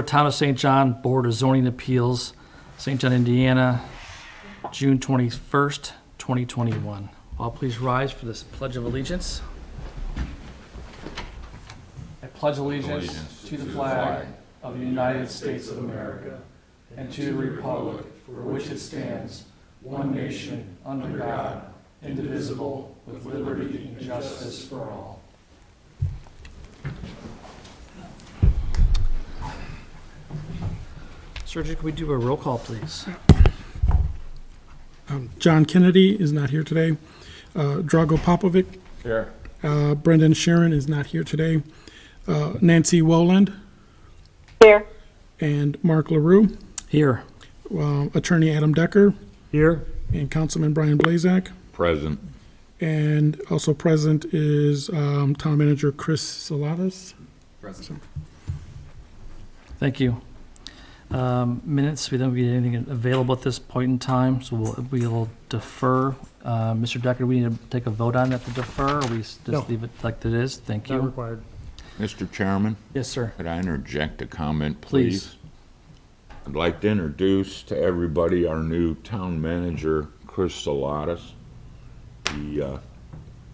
Town of St. John Board of Zoning Appeals, St. John, Indiana, June 21st, 2021. All please rise for this Pledge of Allegiance. I pledge allegiance to the flag of the United States of America and to the republic for which it stands, one nation, under God, indivisible, with liberty and justice for all. Sergeant, can we do a roll call, please? John Kennedy is not here today. Drago Popovic. Here. Brendan Sharon is not here today. Nancy Woland. Here. And Mark LaRue. Here. Attorney Adam Decker. Here. And Councilman Brian Blazak. Present. And also present is Town Manager Chris Salatas. Present. Thank you. Minutes, we don't get anything available at this point in time, so we'll defer. Mr. Decker, do we need to take a vote on that to defer, or we just leave it like it is? Thank you. Not required. Mr. Chairman, Yes, sir. could I interject a comment, Please. please? I'd like to introduce to everybody our new town manager, Chris Salatas. He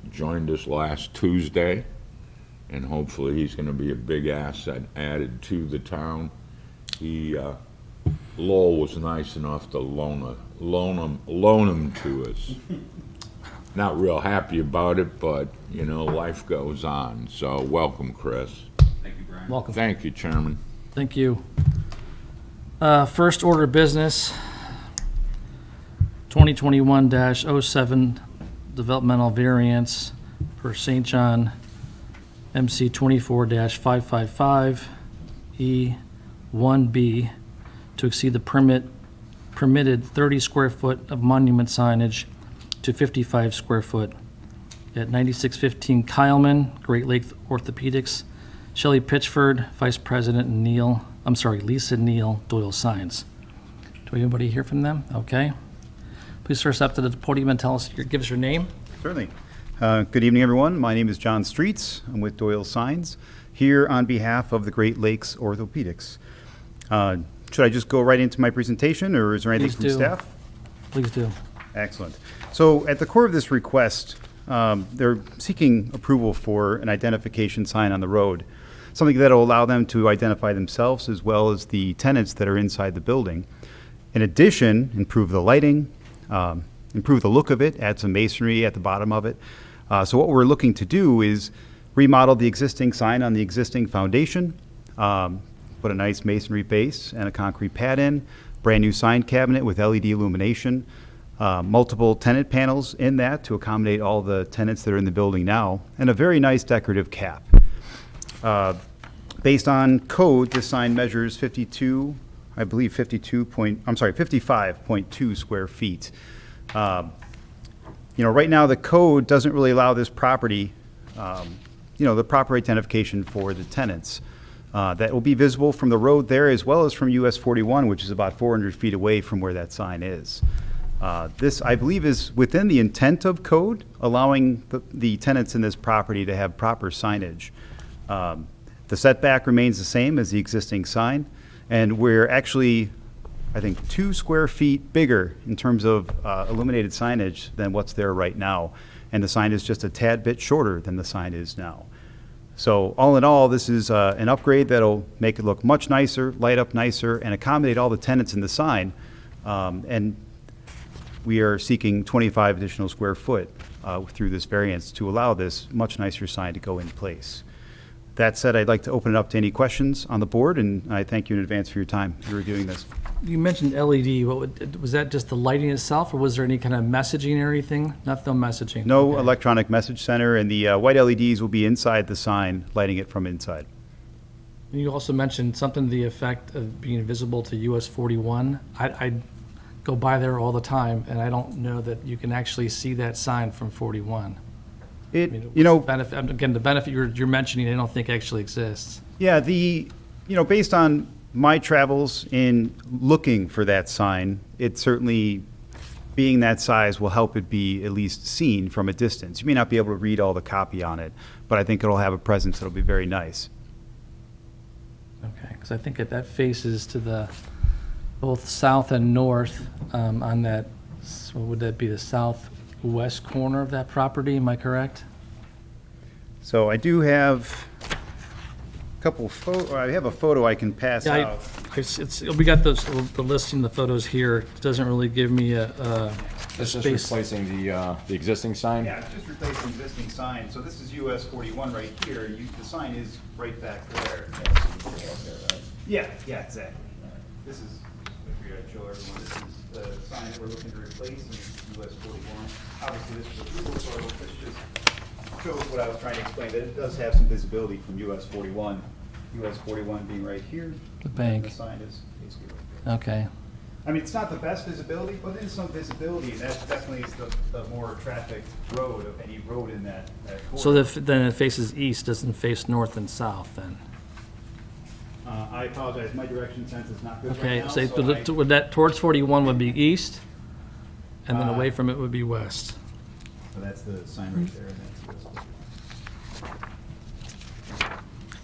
joined us last Tuesday, and hopefully he's going to be a big asset added to the town. Lowell was nice enough to loan him to us. Not real happy about it, but, you know, life goes on. So welcome, Chris. Thank you, Brian. Welcome. Thank you, Chairman. Thank you. First order of business, 2021-07 developmental variance for St. John MC 24-555 E1B to exceed the permitted 30 square foot of monument signage to 55 square foot at 9615 Kyleman, Great Lake Orthopedics, Shelley Pitchford, Vice President, and Lisa Neal, Doyle Signs. Do we have anybody hear from them? Okay. Please start us up to the podium and give us your name. Certainly. Good evening, everyone. My name is John Streets. I'm with Doyle Signs, here on behalf of the Great Lakes Orthopedics. Should I just go right into my presentation, or is there anything Please from do. staff? Please do. Excellent. So at the core of this request, they're seeking approval for an identification sign on the road, something that will allow them to identify themselves as well as the tenants that are inside the building. In addition, improve the lighting, improve the look of it, add some masonry at the bottom of it. So what we're looking to do is remodel the existing sign on the existing foundation, put a nice masonry base and a concrete pad in, brand new sign cabinet with LED illumination, multiple tenant panels in that to accommodate all the tenants that are in the building now, and a very nice decorative cap. Based on code, this sign measures 55.2 square feet. Right now the code doesn't really allow this property, the proper identification for the tenants. That will be visible from the road there as well as from US 41, which is about 400 feet away from where that sign is. This, I believe, is within the intent of code, allowing the tenants in this property to have proper signage. The setback remains the same as the existing sign, and we're actually, I think, 2 square feet bigger in terms of illuminated signage than what's there right now. And the sign is just a tad bit shorter than the sign is now. So all in all, this is an upgrade that'll make it look much nicer, light up nicer, and accommodate all the tenants in the sign. And we are seeking 25 additional square foot through this variance to allow this much nicer sign to go in place. That said, I'd like to open it up to any questions on the board, and I thank you in advance for your time in reviewing this. You mentioned LED. Was that just the lighting itself, or was there any kind of messaging or anything? No messaging. No Okay. electronic message center, and the white LEDs will be inside the sign, lighting it from inside. You also mentioned something to the effect of being visible to US 41. I go by there all the time, and I don't know that you can actually see that sign from 41. I mean, the benefit you're mentioning, I don't think actually exists. Yeah, based on my travels in looking for that sign, it certainly, being that size, will help it be at least seen from a distance. You may not be able to read all the copy on it, but I think it'll have a presence that'll be very nice. Okay, because I think that faces to the, both south and north on that, what would that be, the southwest corner of that property, am I correct? So I do have a couple I have a photo I can pass Yeah, out. we got the listing, the photos here. It doesn't really give me a This is space. replacing the existing sign? Yeah, it's just replacing existing sign. So this is US 41 right here. The sign is right back there. Yeah, exactly. This is, if you're gonna show everyone, this is the sign that we're looking to replace in US 41. Obviously, this is a Google photo. This just shows what I was trying to explain, that it does have some visibility from US 41. US 41 being right here. The bank. And the sign is basically right there. Okay, I mean, it's not the best visibility, but there's some visibility, and that definitely is the more trafficked road of any road in that so corridor. then it faces east, doesn't face north and south then? I apologize, my direction sense is not good right Okay, now, so so would that, towards 41 would be east, and then Uh, away from it would be west? so that's the sign right there, and that's US.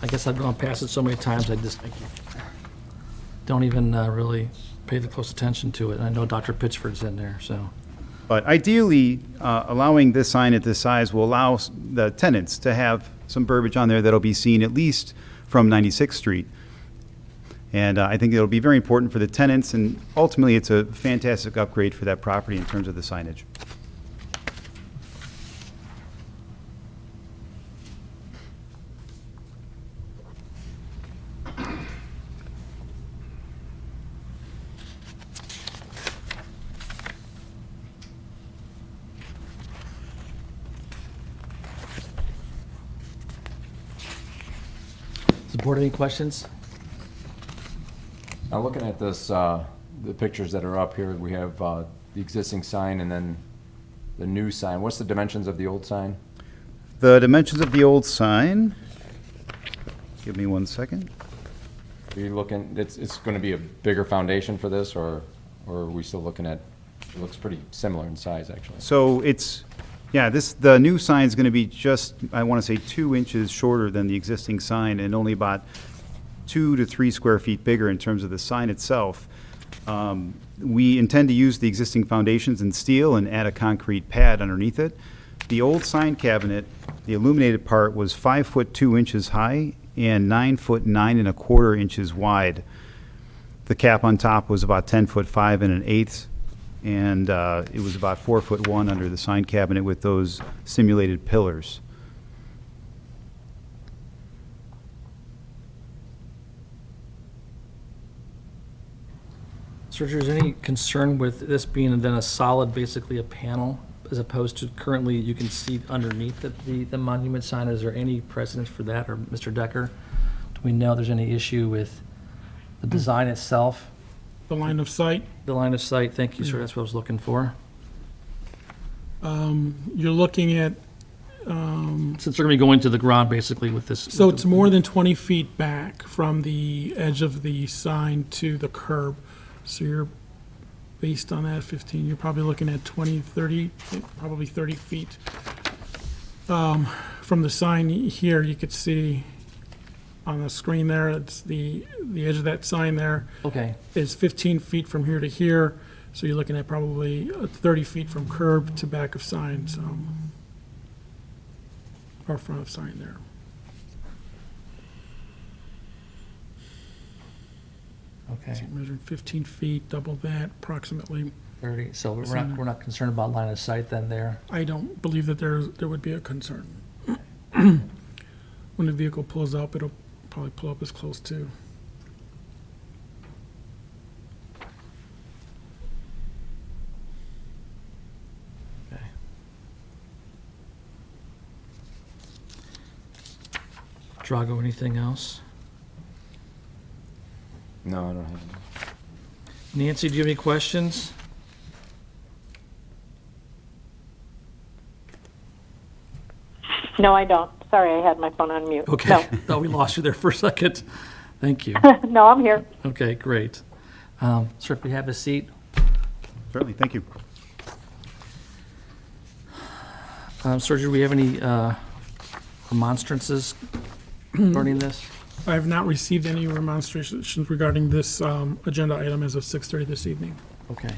I guess I've gone past it so many times, I just don't even really pay the close attention to it. And I know Dr. Pitchford's in there, so. But ideally, allowing this sign at this size will allow the tenants to have some verbiage on there that'll be seen at least from 96th Street. And I think it'll be very important for the tenants, and ultimately, it's a fantastic upgrade for that property in terms of the signage. Does the board have any questions? Now, looking at this, the pictures that are up here, we have the existing sign and then the new sign. What's the dimensions of the old sign? The dimensions of the old sign, give me 1 second. Are you looking, it's going to be a bigger foundation for this, or are we still looking at, it looks pretty similar in size, actually. So it's, yeah, the new sign's gonna be just, I wanna say 2 inches shorter than the existing sign, and only about 2 to 3 square feet bigger in terms of the sign itself. We intend to use the existing foundations in steel and add a concrete pad underneath it. The old sign cabinet, the illuminated part, was 5 foot 2 inches high and 9 foot 9 1/4 inches wide. The cap on top was about 10 foot 5 1/8, and it was about 4 foot 1 under the sign cabinet with those simulated pillars. Sir, is there any concern with this being then a solid, basically a panel, as opposed to currently you can see underneath the monument sign? Is there any precedence for that, or Mr. Decker? Do we know there's any issue with the design itself? The line of sight, The line of sight, thank you, sir, that's what I was looking for. you're looking at, Since they're gonna be going to the ground basically with this. so it's more than 20 feet back from the edge of the sign to the curb. So you're, based on that 15, you're probably looking at 20, 30, probably 30 feet. From the sign here, you could see on the screen there, it's the edge of that sign there Okay, is 15 feet from here to here. So you're looking at probably 30 feet from curb to back of sign, so, or front of sign there. okay, So you're measuring 15 feet, double that approximately. 30, so we're not concerned about line of sight then there? I don't believe that there would be a concern. When the vehicle pulls up, it'll probably pull up as close to. Okay. Drago, anything else? No, I don't have any. Nancy, do you have any questions? No, I don't. Sorry, I had my phone on mute. Okay, thought we lost you there for a second. Thank you. No, no, I'm here. Okay, great. Sir, if we have a seat. Certainly, thank you. Sir, do we have any remonstrances regarding this? I have not received any remonstrations regarding this agenda item as of 6:30 this evening. Okay.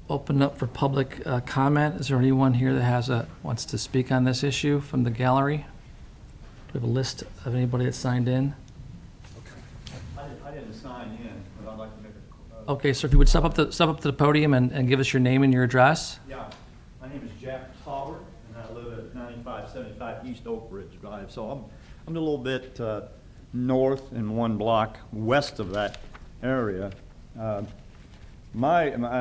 Open up for public comment. Is there anyone here that wants to speak on this issue from the gallery? Do we have a list of anybody that signed in? I didn't sign in, but I'd like to make a, Okay, so if you would step up to the podium and give us your name and your address? yeah, my name is Jack Talbert, and I live at 9575 East Oak Ridge Drive. So I'm a little bit north and one block west of that area. I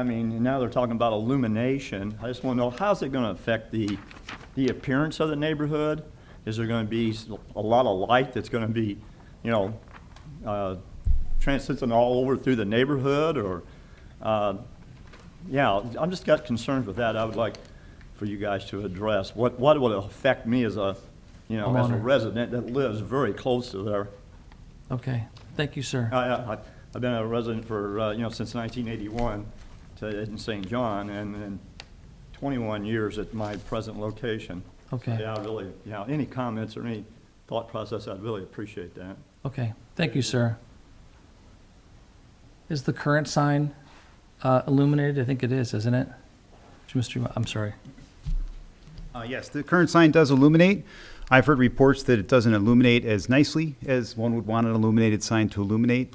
mean, now they're talking about illumination. I just want to know, how's it going to affect the appearance of the neighborhood? Is there going to be a lot of light that's going to be, transmitting all over through the neighborhood, or, yeah, I'm just got concerns with that. I would like for you guys to address what would affect me as a, as a Homeowner. resident that lives very close to there. Okay, thank you, sir. I've been a resident for, since 1981 in St. John, and 21 years at my present location. Okay, Yeah, I really, any comments or any thought process, I'd really appreciate that. okay, thank you, sir. Is the current sign illuminated? I think it is, isn't it? I'm sorry. Yes, the current sign does illuminate. I've heard reports that it doesn't illuminate as nicely as one would want an illuminated sign to illuminate.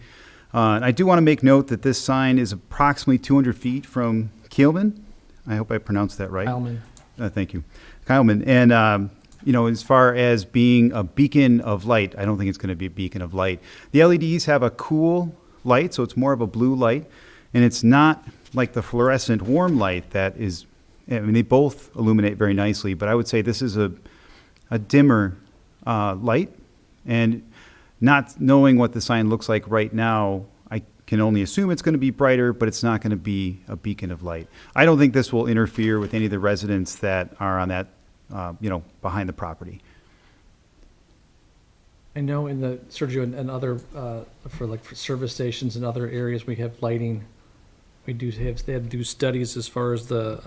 And I do want to make note that this sign is approximately 200 feet from Keelman. I hope I pronounced that right. Alman. Thank you. Kyleman. And, as far as being a beacon of light, I don't think it's going to be a beacon of light. The LEDs have a cool light, so it's more of a blue light. And it's not like the fluorescent warm light that is, they both illuminate very nicely, but I would say this is a dimmer light. And not knowing what the sign looks like right now, I can only assume it's going to be brighter, but it's not going to be a beacon of light. I don't think this will interfere with any of the residents that are on that, behind the property. I know in the, Sergio, and other, for service stations and other areas, we have lighting. They have to do studies as far as the,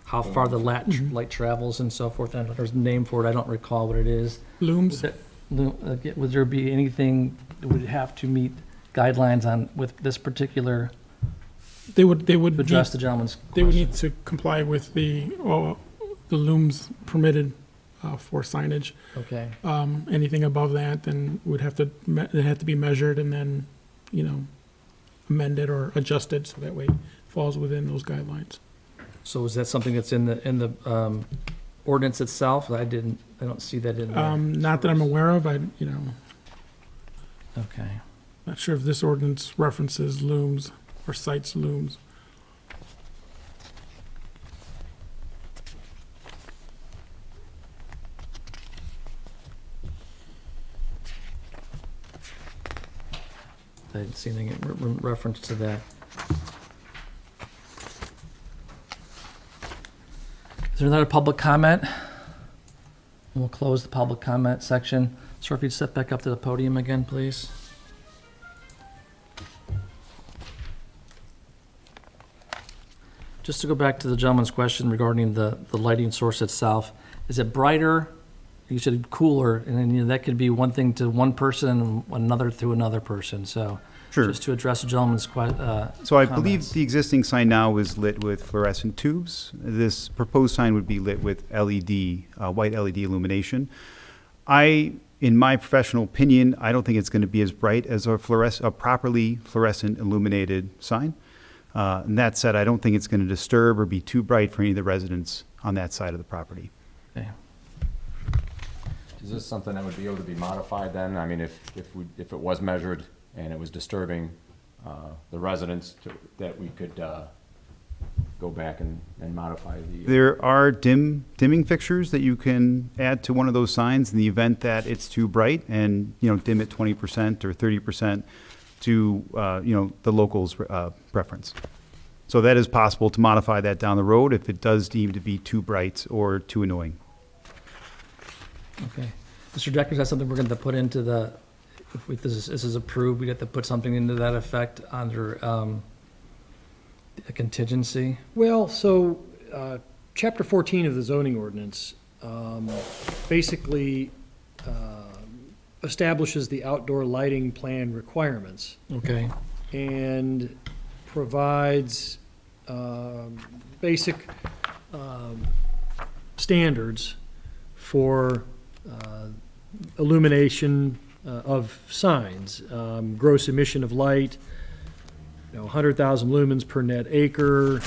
how far the light travels and so forth. And there's a name for it, I don't recall what it is. Looms? Would there be anything that would have to meet guidelines on, with this particular, They would to need, address the gentleman's they would question? need to comply with the looms permitted for signage. Okay, Anything above that, then would have to, it had to be measured and then, amended or adjusted, so that way it falls within those guidelines. so is that something that's in the ordinance itself? I don't see that in there. Not that I'm aware of, Okay. not sure if this ordinance references looms or cites looms. I didn't see anything in reference to that. Is there another public comment? We'll close the public comment section. Sir, if you'd step back up to the podium again, please. Just to go back to the gentleman's question regarding the lighting source itself, is it brighter? You said cooler, and then that could be one thing to one person and another to another person, so. Sure. Just to address the gentleman's So I believe comments. the existing sign now is lit with fluorescent tubes. This proposed sign would be lit with LED, white LED illumination. In my professional opinion, I don't think it's going to be as bright as a properly fluorescent illuminated sign. And that said, I don't think it's going to disturb or be too bright for any of the residents on that side of the property. Okay. Is this something that would be able to be modified then? I mean, if it was measured and it was disturbing the residents, that we could go back and modify the... There are dimming fixtures that you can add to one of those signs in the event that it's too bright, and, dim it 20% or 30% to, the local's preference. So that is possible to modify that down the road if it does deem to be too bright or too annoying. Okay. Mr. Decker, is that something we're going to put into the, if this is approved, we'd have to put something into that effect under a contingency? Well, so, Chapter 14 of the zoning ordinance basically establishes the outdoor lighting plan requirements Okay, and provides basic standards for illumination of signs, gross emission of light, 100,000 lumens per net acre,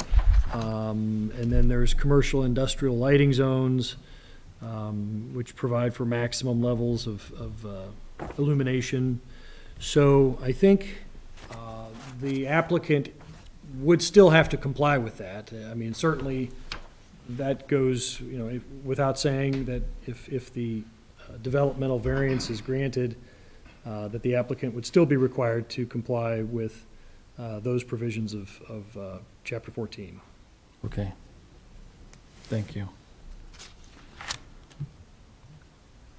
and then there's commercial industrial lighting zones, which provide for maximum levels of illumination. So I think the applicant would still have to comply with that. I mean, certainly, that goes, without saying that if the developmental variance is granted, that the applicant would still be required to comply with those provisions of Chapter 14. okay. Thank you.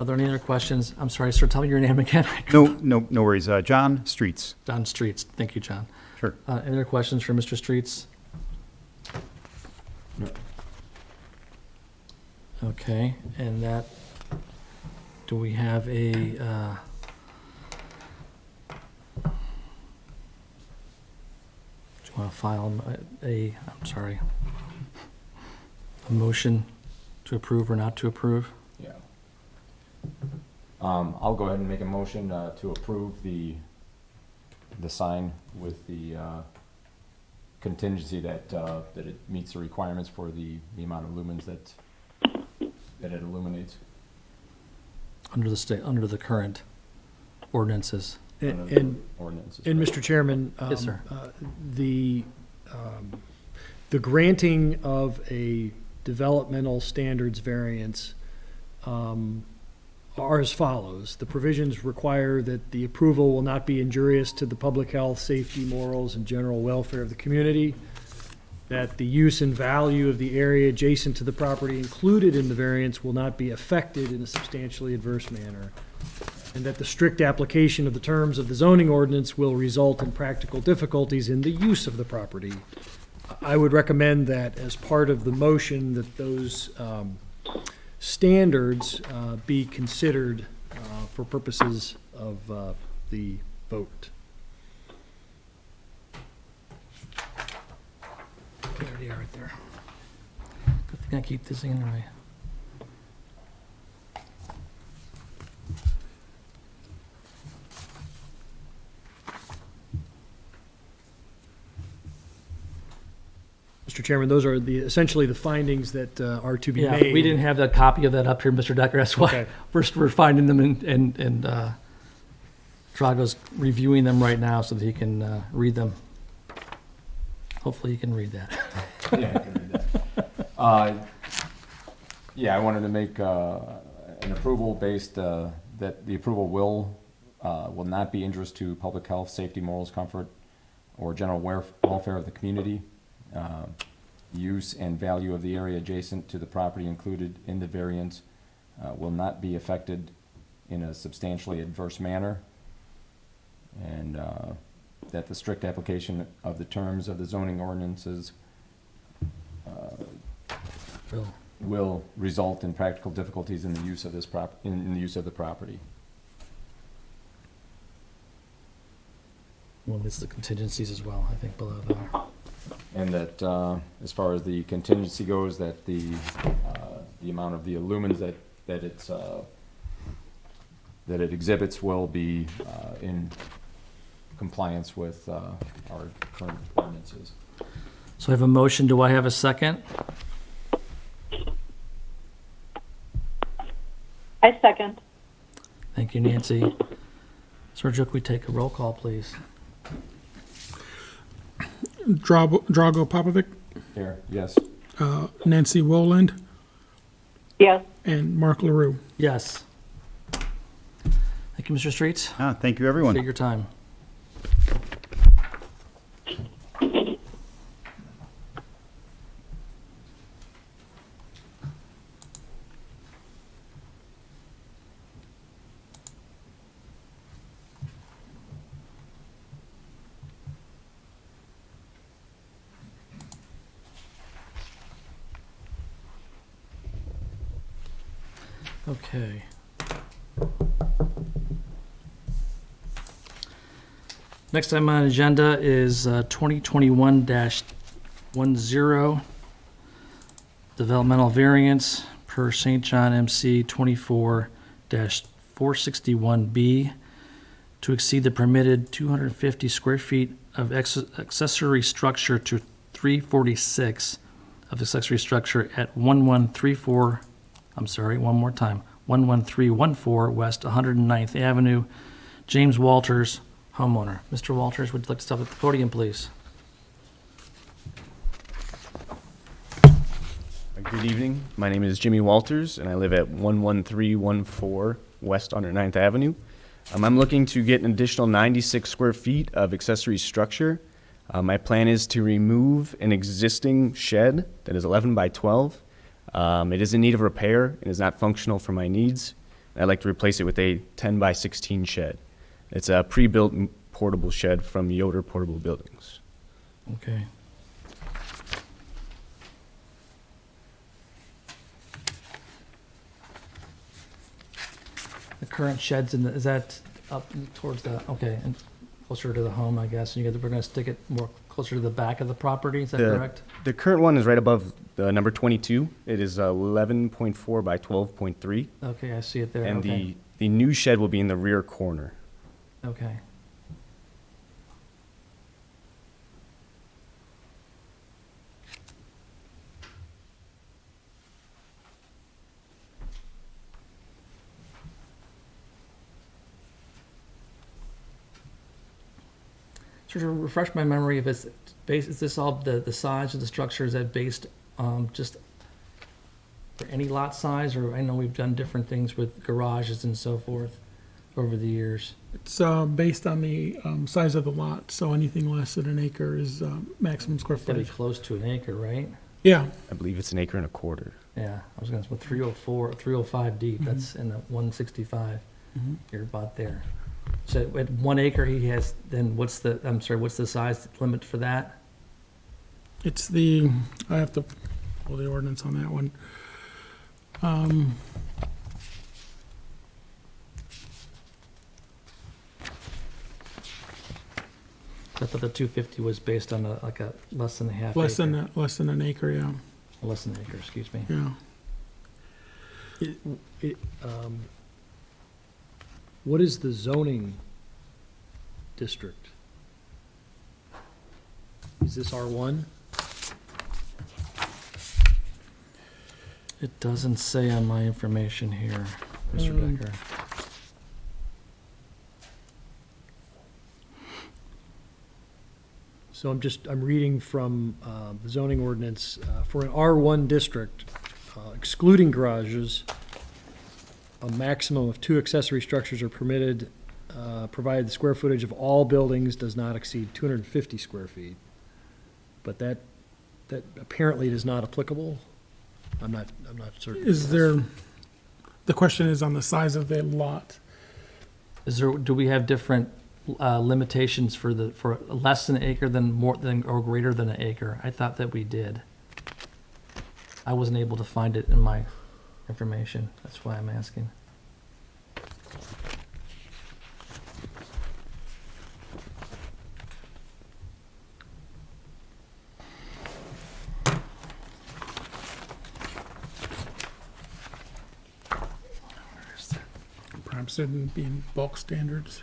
Are there any other questions? I'm sorry, sir, tell me your name again. No worries. John Streets. John Streets. Thank you, John. Sure. Any other questions for Mr. Streets? Okay, and that, do we have a, do you want to file a motion to approve or not to approve? Yeah. I'll go ahead and make a motion to approve the sign with the contingency that it meets the requirements for the amount of lumens that it illuminates. Under the current ordinances. under the And ordinances. And Mr. Chairman, Yes, sir. The granting of a developmental standards variance are as follows. The provisions require that the approval will not be injurious to the public health, safety, morals, and general welfare of the community, that the use and value of the area adjacent to the property included in the variance will not be affected in a substantially adverse manner, and that the strict application of the terms of the zoning ordinance will result in practical difficulties in the use of the property. I would recommend that as part of the motion, that those standards be considered for purposes of the vote. There they are right there. Good thing I keep this in my. Mr. Chairman, those are essentially the findings that are to be Yeah, made. we didn't have that copy of that up here, Mr. Decker, that's why Okay. first we're finding them and Drago's reviewing them right now so that he can read them. Hopefully he can read that. Yeah, I can read that. Yeah, I wanted to make an approval based, that the approval will not be injurious to public health, safety, morals, comfort, or general welfare of the community. Use and value of the area adjacent to the property included in the variance will not be affected in a substantially adverse manner. And that the strict application of the terms of the zoning ordinances will result in practical difficulties in the use of this in the use of the property. Well, it's the contingencies as well, I think, below there. And that, as far as the contingency goes, that the amount of the lumens that it exhibits will be in compliance with our current ordinances. So I have a motion, do I have a second? I second. Thank you, Nancy. Sergio, could we take a roll call, please? Drago Popovic, Here, yes. Nancy Woland, Yes. and Mark LaRue. Yes. Thank you, Mr. Streets. Thank you, everyone. Take your time. Okay. Next item on the agenda is 2021-10, developmental variance per St. John MC 24-461B to exceed the permitted 250 square feet of accessory structure to 346 of accessory structure at 1314 West 109th Avenue. James Walters, homeowner. Mr. Walters, would you like to step at the podium, please? Good evening. My name is Jimmy Walters, and I live at 11314 West 109th Avenue. I'm looking to get an additional 96 square feet of accessory structure. My plan is to remove an existing shed that is 11 by 12. It is in need of repair and is not functional for my needs. I'd like to replace it with a 10 by 16 shed. It's a pre-built portable shed from Yoder Portable Buildings. Okay. The current shed's in the, is that up towards the, okay, and closer to the home, I guess, and we're gonna stick it more closer to the back of the property, is that correct? The current one is right above the number 22. It is 11.4 by 12.3. Okay, I see it there, And okay. the new shed will be in the rear corner. Okay. Sort of refresh my memory if it's based, is this all, the size of the structure, is that based just for any lot size? Or I know we've done different things with garages and so forth over the years. It's based on the size of the lot, so anything less than an acre is maximum square It's gotta be footage. close to an acre, right? Yeah, I believe it's an acre and a quarter. Yeah, I was gonna say 304, 305 deep, that's in the 165. Mhm. You're about there. So at 1 acre, he has, then what's the, I'm sorry, what's the size limit for that? it's I have to pull the ordinance on that one. I thought the 250 was based on like a less than a half acre. Less than an acre, yeah, Less than an acre, excuse me. yeah. What is the zoning district? Is this R1? It doesn't say on my information here, Mr. Decker. So I'm reading from the zoning ordinance, for an R1 district, excluding garages, a maximum of 2 accessory structures are permitted, provided the square footage of all buildings does not exceed 250 square feet. But that apparently is not applicable. I'm not certain. Is there, the question is on the size of the lot. Do we have different limitations for less than an acre than more than or greater than an acre? I thought that we did. I wasn't able to find it in my information. That's why I'm asking. Perhaps it would be in bulk standards.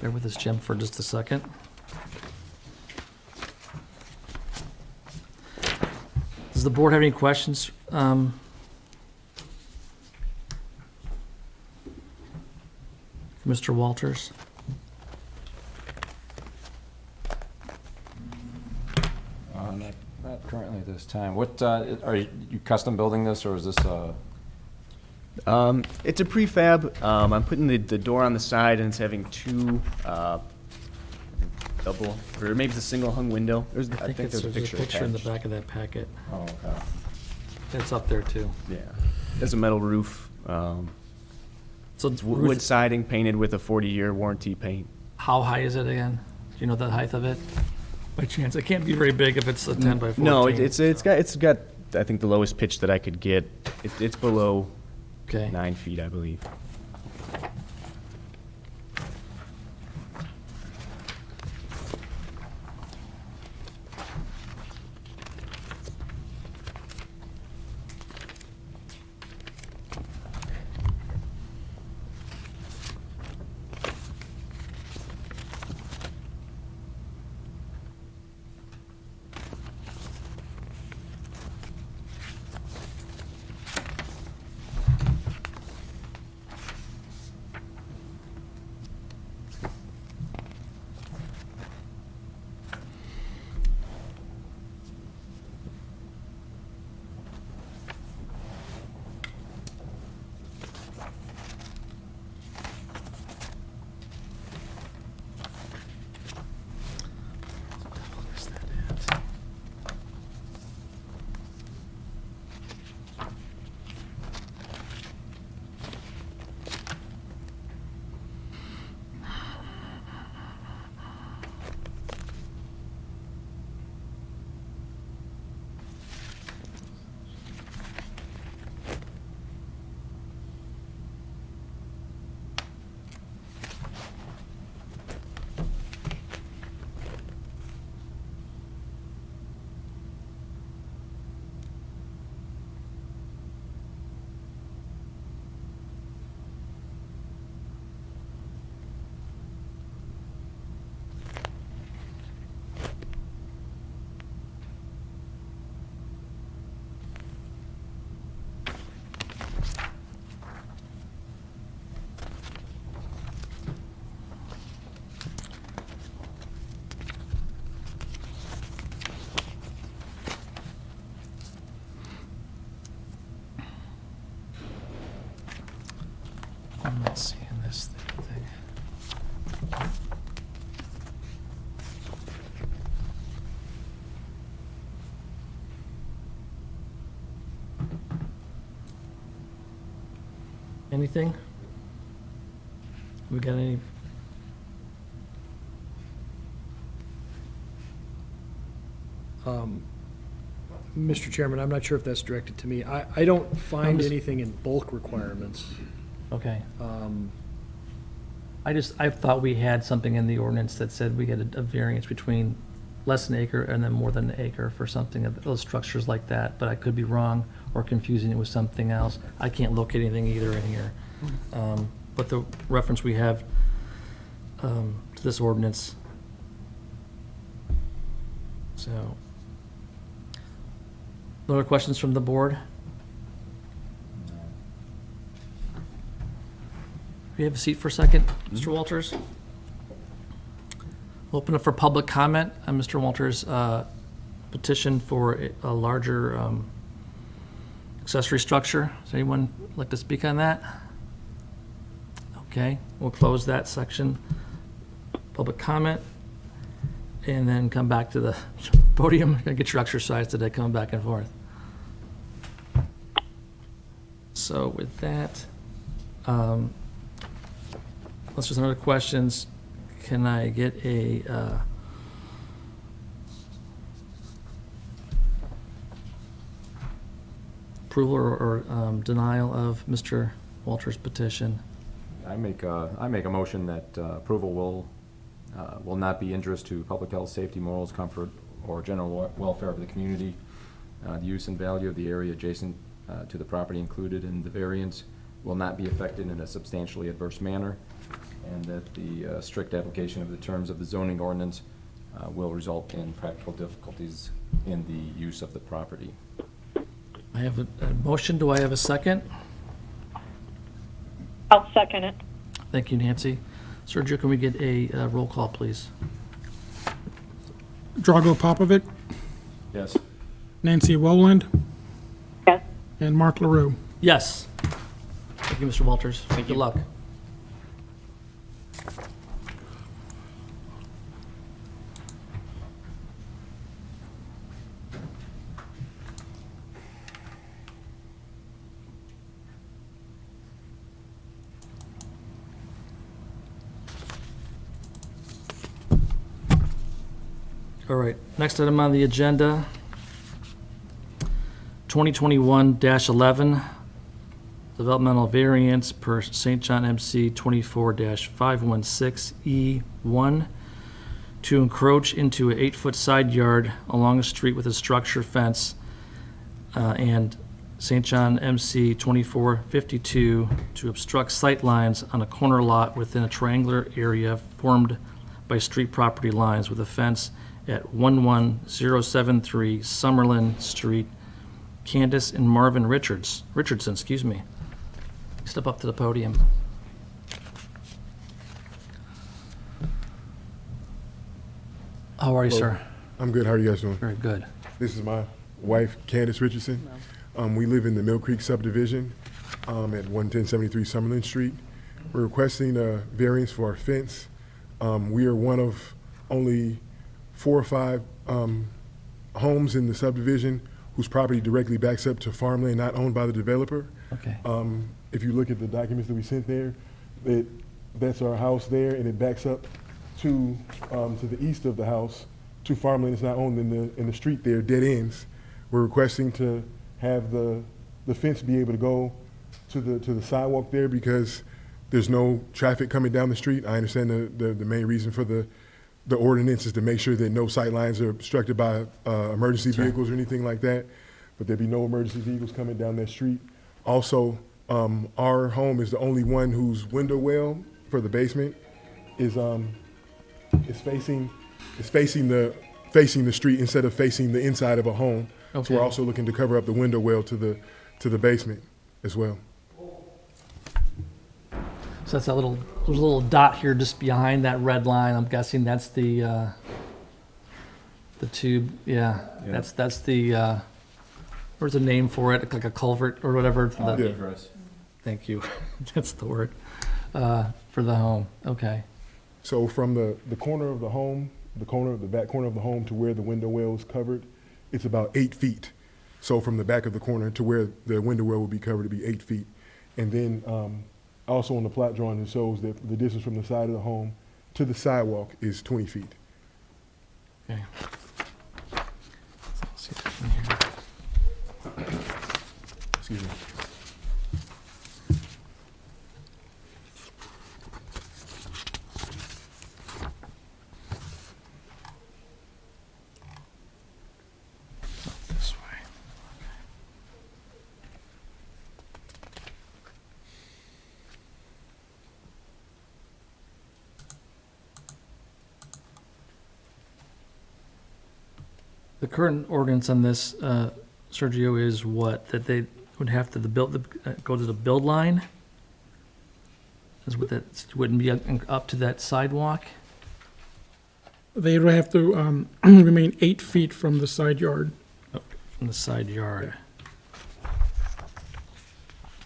Bear with us, Jim, for just a second. Does the board have any questions? Mr. Walters? Not currently at this time. What, are you custom building this, or is this, It's a prefab. I'm putting the door on the side, and it's having 2 double, or maybe it's a single hung window. I think there's a picture in the attached. back of that packet. oh, okay. It's up there, too. Yeah. There's a metal roof. So It's wood siding painted with a 40-year warranty paint. how high is it again? Do you know the height of it? By chance, it can't be very big if it's a 10 by 14. No, it's got I think the lowest pitch that I could get, it's below Okay. 9 feet, I believe. Let's see in this thing. Anything? We got any? Mr. Chairman, I'm not sure if that's directed to me. I don't find just- anything in bulk requirements. Okay. I thought we had something in the ordinance that said we get a variance between less than an acre and then more than an acre for something of those structures like that, but I could be wrong or confusing it with something else. I can't locate anything either in here. But the reference we have to this ordinance. So. Other questions from the board? We have a seat for a second, Mr. Walters? Open up for public comment on Mr. Walters' petition for a larger accessory structure. Does anyone like to speak on that? Okay, we'll close that section. Public comment. And then come back to the podium. Gonna get your exercise today, coming back and forth. So with that, unless there's no other questions, can I get a approval or denial of Mr. Walters' petition? I make a motion that approval will not be injurious to public health, safety, morals, comfort, or general welfare of the community. The use and value of the area adjacent to the property included in the variance will not be affected in a substantially adverse manner, and that the strict application of the terms of the zoning ordinance will result in practical difficulties in the use of the property. I have a motion. Do I have a second? I'll second it. Thank you, Nancy. Sergio, can we get a roll call, please? Drago Popovic, Yes. Nancy Rowland, Yes. and Mark LaRue. Yes. Thank you, Mr. Walters. Good luck. All right, next item on the agenda 2021-11, developmental variance per St. John MC 24-516E1 to encroach into an 8-foot side yard along a street with a structure fence, and St. John MC 2452 to obstruct sight lines on a corner lot within a triangular area formed by street property lines with a fence at 11073 Summerlin Street. Candace and Marvin Richardson, excuse me. Step up to the podium. How are you, sir? I'm good. How are you guys doing? Very good. This is my wife, Candace Richardson. We live in the Mill Creek subdivision at 11073 Summerlin Street. We're requesting a variance for our fence. We are one of only 4 or 5 homes in the subdivision whose property directly backs up to farmland not owned by the developer. Okay. If you look at the documents that we sent there, that's our house there, and it backs up to the east of the house to farmland that's not owned in the street there, dead ends. We're requesting to have the fence be able to go to the sidewalk there because there's no traffic coming down the street. I understand the main reason for the ordinance is to make sure that no sight lines are obstructed by emergency vehicles or anything like that, but there'd be no emergency vehicles coming down that street. Also, our home is the only one whose window well for the basement is facing the street instead of facing the inside of a home. Okay. So we're also looking to cover up the window well to the basement as well. So that's there's a little dot here just behind that red line. I'm guessing that's the tube. Yeah, Yeah. that's the, where's the name for it? Like a culvert or whatever. Thank you. That's the word, for the home. Okay. So from the corner of the home, the back corner of the home to where the window well is covered, it's about 8 feet. So from the back of the corner to where the window well will be covered, it'll be 8 feet. And then also on the plot drawing, it shows that the distance from the side of the home to the sidewalk is 20 feet. Okay. Let's see if I can hear. Excuse me. This way. The current ordinance on this, Sergio, is what? That they would have to go to the build line? Is what that wouldn't be up to that sidewalk? They would have to remain 8 feet from the side yard. From the side yard.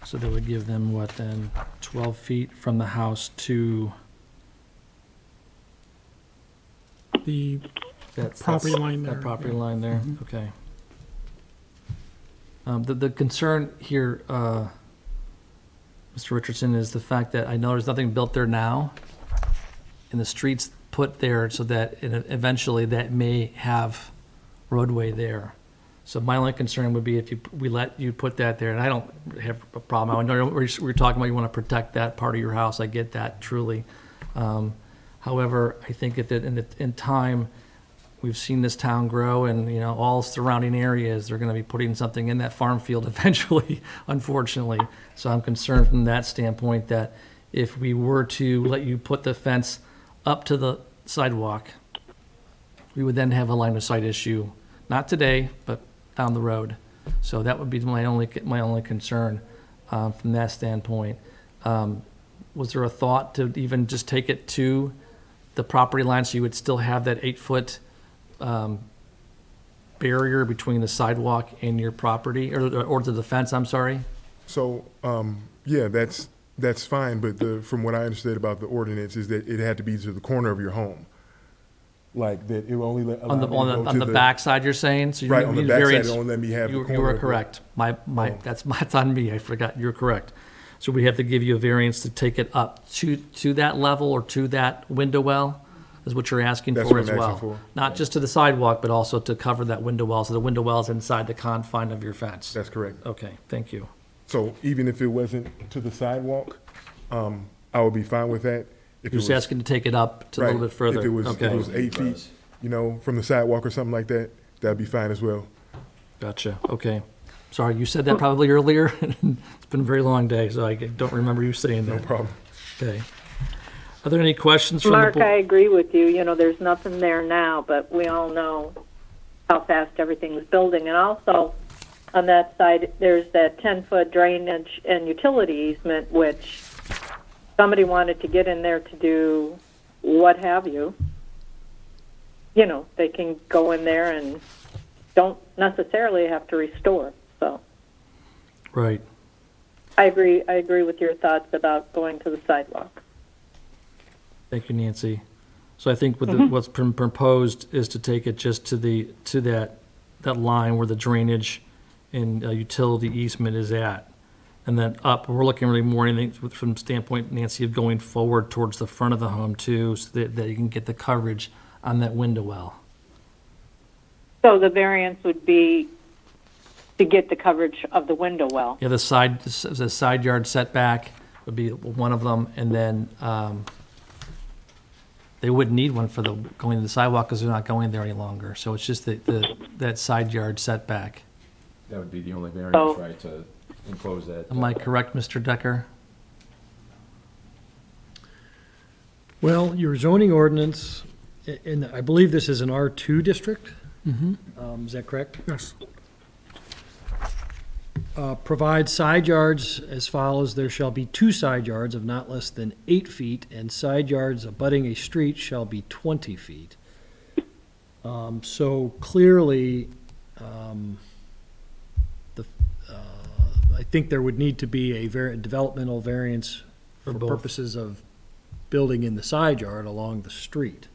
So that would give them what then? 12 feet from the house to The that property line there. That property yeah. line there, okay. The concern here, Mr. Richardson, is the fact that I know there's nothing built there now, and the street's put there so that eventually that may have roadway there. So my only concern would be if we let you put that there, and I don't have a problem. I know we're talking about you want to protect that part of your house. I get that truly. However, I think in time, we've seen this town grow, and all surrounding areas, they're going to be putting something in that farm field eventually, unfortunately. So I'm concerned from that standpoint that if we were to let you put the fence up to the sidewalk, we would then have a line of sight issue, not today, but down the road. So that would be my only concern from that standpoint. Was there a thought to even just take it to the property line so you would still have that 8-foot barrier between the sidewalk and your property, or to the fence, I'm sorry? So, yeah, that's fine, but from what I understood about the ordinance is that it had to be to the corner of your home. Like that it will only let. On the back side, you're saying? So you Right, on the need back side, variance. it won't let me have the corner. You were of the- correct. That's on me, I forgot, you're correct. So we have to give you a variance to take it up to that level or to that window well? is what you're asking That's for what as I'm well. asking for. Not just to the sidewalk, but also to cover that window well, so the window well is inside the confine of your fence. That's correct. Okay, thank you. So even if it wasn't to the sidewalk, I would be fine with that. If You're it just was asking to take it up to a little right, bit further. If it was Okay, 8 feet, you know, from the sidewalk or something like that, that'd be fine as well. gotcha, okay. Sorry, you said that probably earlier. It's been a very long day, so I don't remember you saying No that. problem. Okay. Are there any questions from the Mark, I board? agree with you. You know, there's nothing there now, but we all know how fast everything's building. And also, on that side, there's that 10-foot drainage and utility easement, which somebody wanted to get in there to do what have you. You know, they can go in there and don't necessarily have to restore. So Right. I agree with your thoughts about going to the sidewalk. Thank you, Nancy. So I think what's been proposed is to take it just to that line where the drainage and utility easement is at. And then up, we're looking really more, I think, from the standpoint, Nancy, of going forward towards the front of the home too, so that you can get the coverage on that window well. So the variance would be to get the coverage of the window well. Yeah, the side yard setback would be one of them, and then, they wouldn't need one for going to the sidewalk because they're not going there any longer. So it's just that side yard setback. That would be the only variance, So- right, to enclose that. Am I correct, Mr. Decker? Well, your zoning ordinance, and I believe this is an R2 district? Is that correct? Yes. Provide side yards as follows: there shall be 2 side yards of not less than 8 feet, and side yards abutting a street shall be 20 feet. So clearly, I think there would need to be a developmental variance for both. purposes of building in the side yard along the street.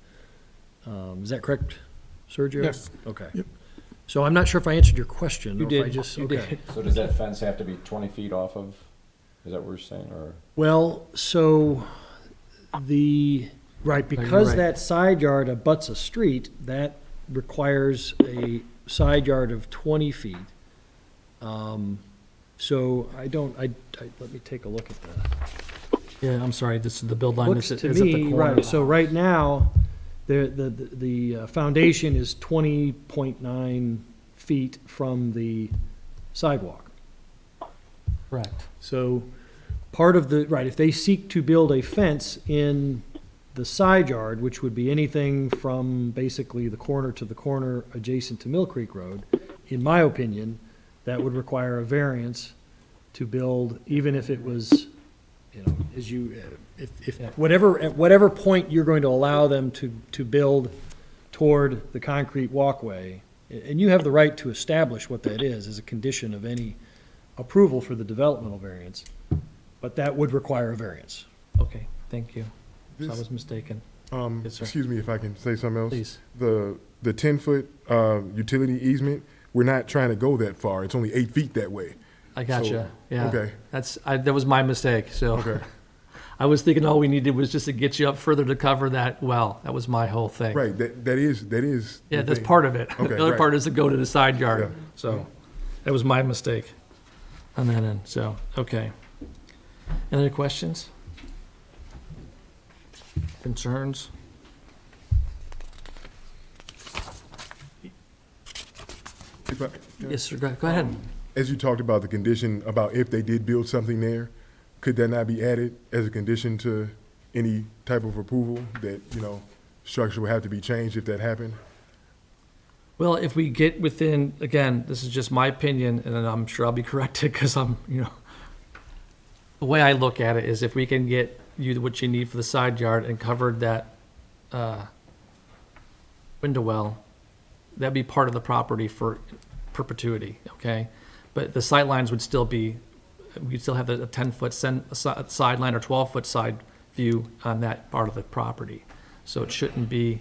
Is that correct, Sergio? Yes. Okay. Yep. So I'm not sure if I answered your question. You or if I did. just- You okay. did. So does that fence have to be 20 feet off of, is that what you're saying, or? Well, so right, you're because right. that side yard abuts a street, that requires a side yard of 20 feet. So let me take a look at that. Yeah, I'm sorry, this is the build line. Looks Is to at the me, corner. right, so right now, the foundation is 20.9 feet from the sidewalk. Correct. So part of right, if they seek to build a fence in the side yard, which would be anything from basically the corner to the corner adjacent to Mill Creek Road, in my opinion, that would require a variance to build, even if it was, if at whatever point you're going to allow them to build toward the concrete walkway, and you have the right to establish what that is as a condition of any approval for the developmental variance, but that would require a variance. Okay, thank you. So I This- was mistaken. Yes, sir. Excuse me if I can say something else. Please. The 10-foot utility easement, we're not trying to go that far. It's only 8 feet that way. I gotcha, So, yeah. okay. That was my mistake, so. Okay. I was thinking all we needed was just to get you up further to cover that well. That was my whole thing. Right, that is. Yeah, the that's thing. part of it. Okay, The other right. part is to go to the side yard. Yeah. So that was my mistake on that end. So, okay. Any other questions? Concerns? If I- Yes, sir. Go ahead. As you talked about the condition about if they did build something there, could that not be added as a condition to any type of approval that, structure would have to be changed if that happened? Well, if we get within, again, this is just my opinion, and then I'm sure I'll be corrected because the way I look at it is if we can get you what you need for the side yard and covered that window well, that'd be part of the property for perpetuity, okay? But the sight lines would still be, we'd still have a 10-foot sideline or 12-foot side view on that part of the property. So it shouldn't be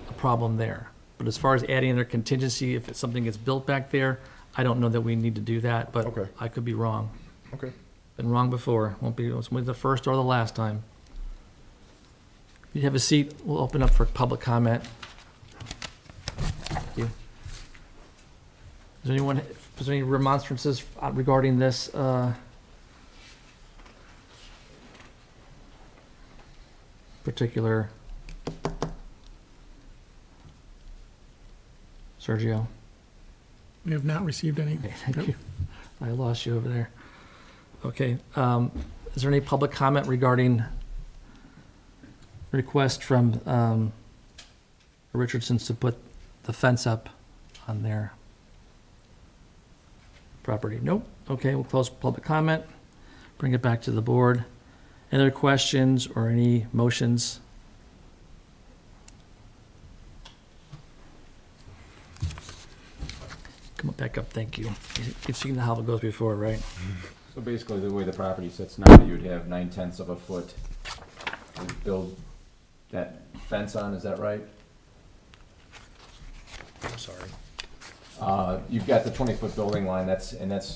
a problem there. But as far as adding another contingency, if it's something gets built back there, I don't know that we need to do that, but Okay. I could be wrong. Okay. Been wrong before. Won't be the first or the last time. You have a seat. We'll open up for public comment. Thank you. Is there any remonstrances regarding this, particular? Sergio? We have not received any. Okay, thank you. I lost you over there. Okay, is there any public comment regarding request from Richardson's to put the fence up on their property? Nope. Okay, we'll close public comment, bring it back to the board. Any other questions or any motions? Come back up, thank you. You've seen how it goes before, right? So basically, the way the property sits now, you'd have 9/10 of a foot to build that fence on, is that right? I'm sorry. You've got the 20-foot building line, that's That's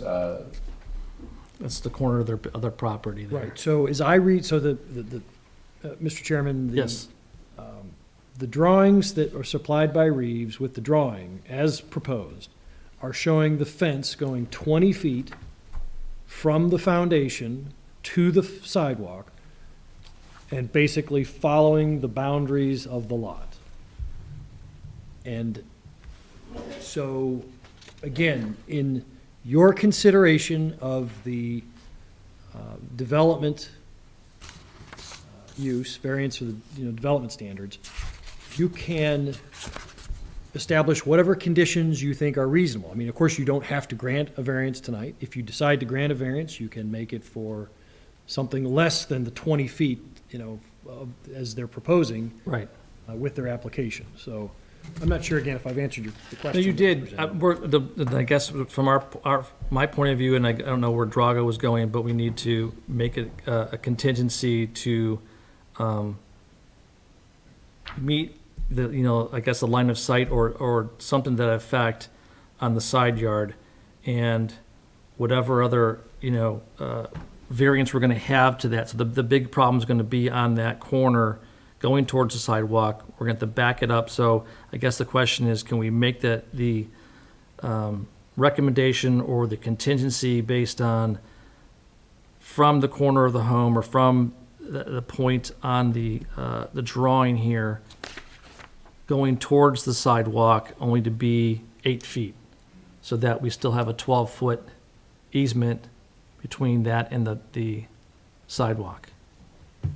the corner of their other property there. Right, so as I read, so Mr. Chairman, Yes, the drawings that are supplied by Reeves with the drawing, as proposed, are showing the fence going 20 feet from the foundation to the sidewalk and basically following the boundaries of the lot. And so, again, in your consideration of the development use, variance for the, development standards, you can establish whatever conditions you think are reasonable. I mean, of course, you don't have to grant a variance tonight. If you decide to grant a variance, you can make it for something less than the 20 feet, as they're proposing right. with their application. So I'm not sure, again, if I've answered the question. No, you did. Representative. I guess from my point of view, and I don't know where Drago was going, but we need to make it a contingency to meet the, I guess the line of sight or something to that effect on the side yard, and whatever other, variance we're gonna have to that. So the big problem is gonna be on that corner going towards the sidewalk. We're gonna have to back it up. So I guess the question is, can we make that the recommendation or the contingency based on from the corner of the home or from the point on the drawing here going towards the sidewalk only to be 8 feet, so that we still have a 12-foot easement between that and the sidewalk? Is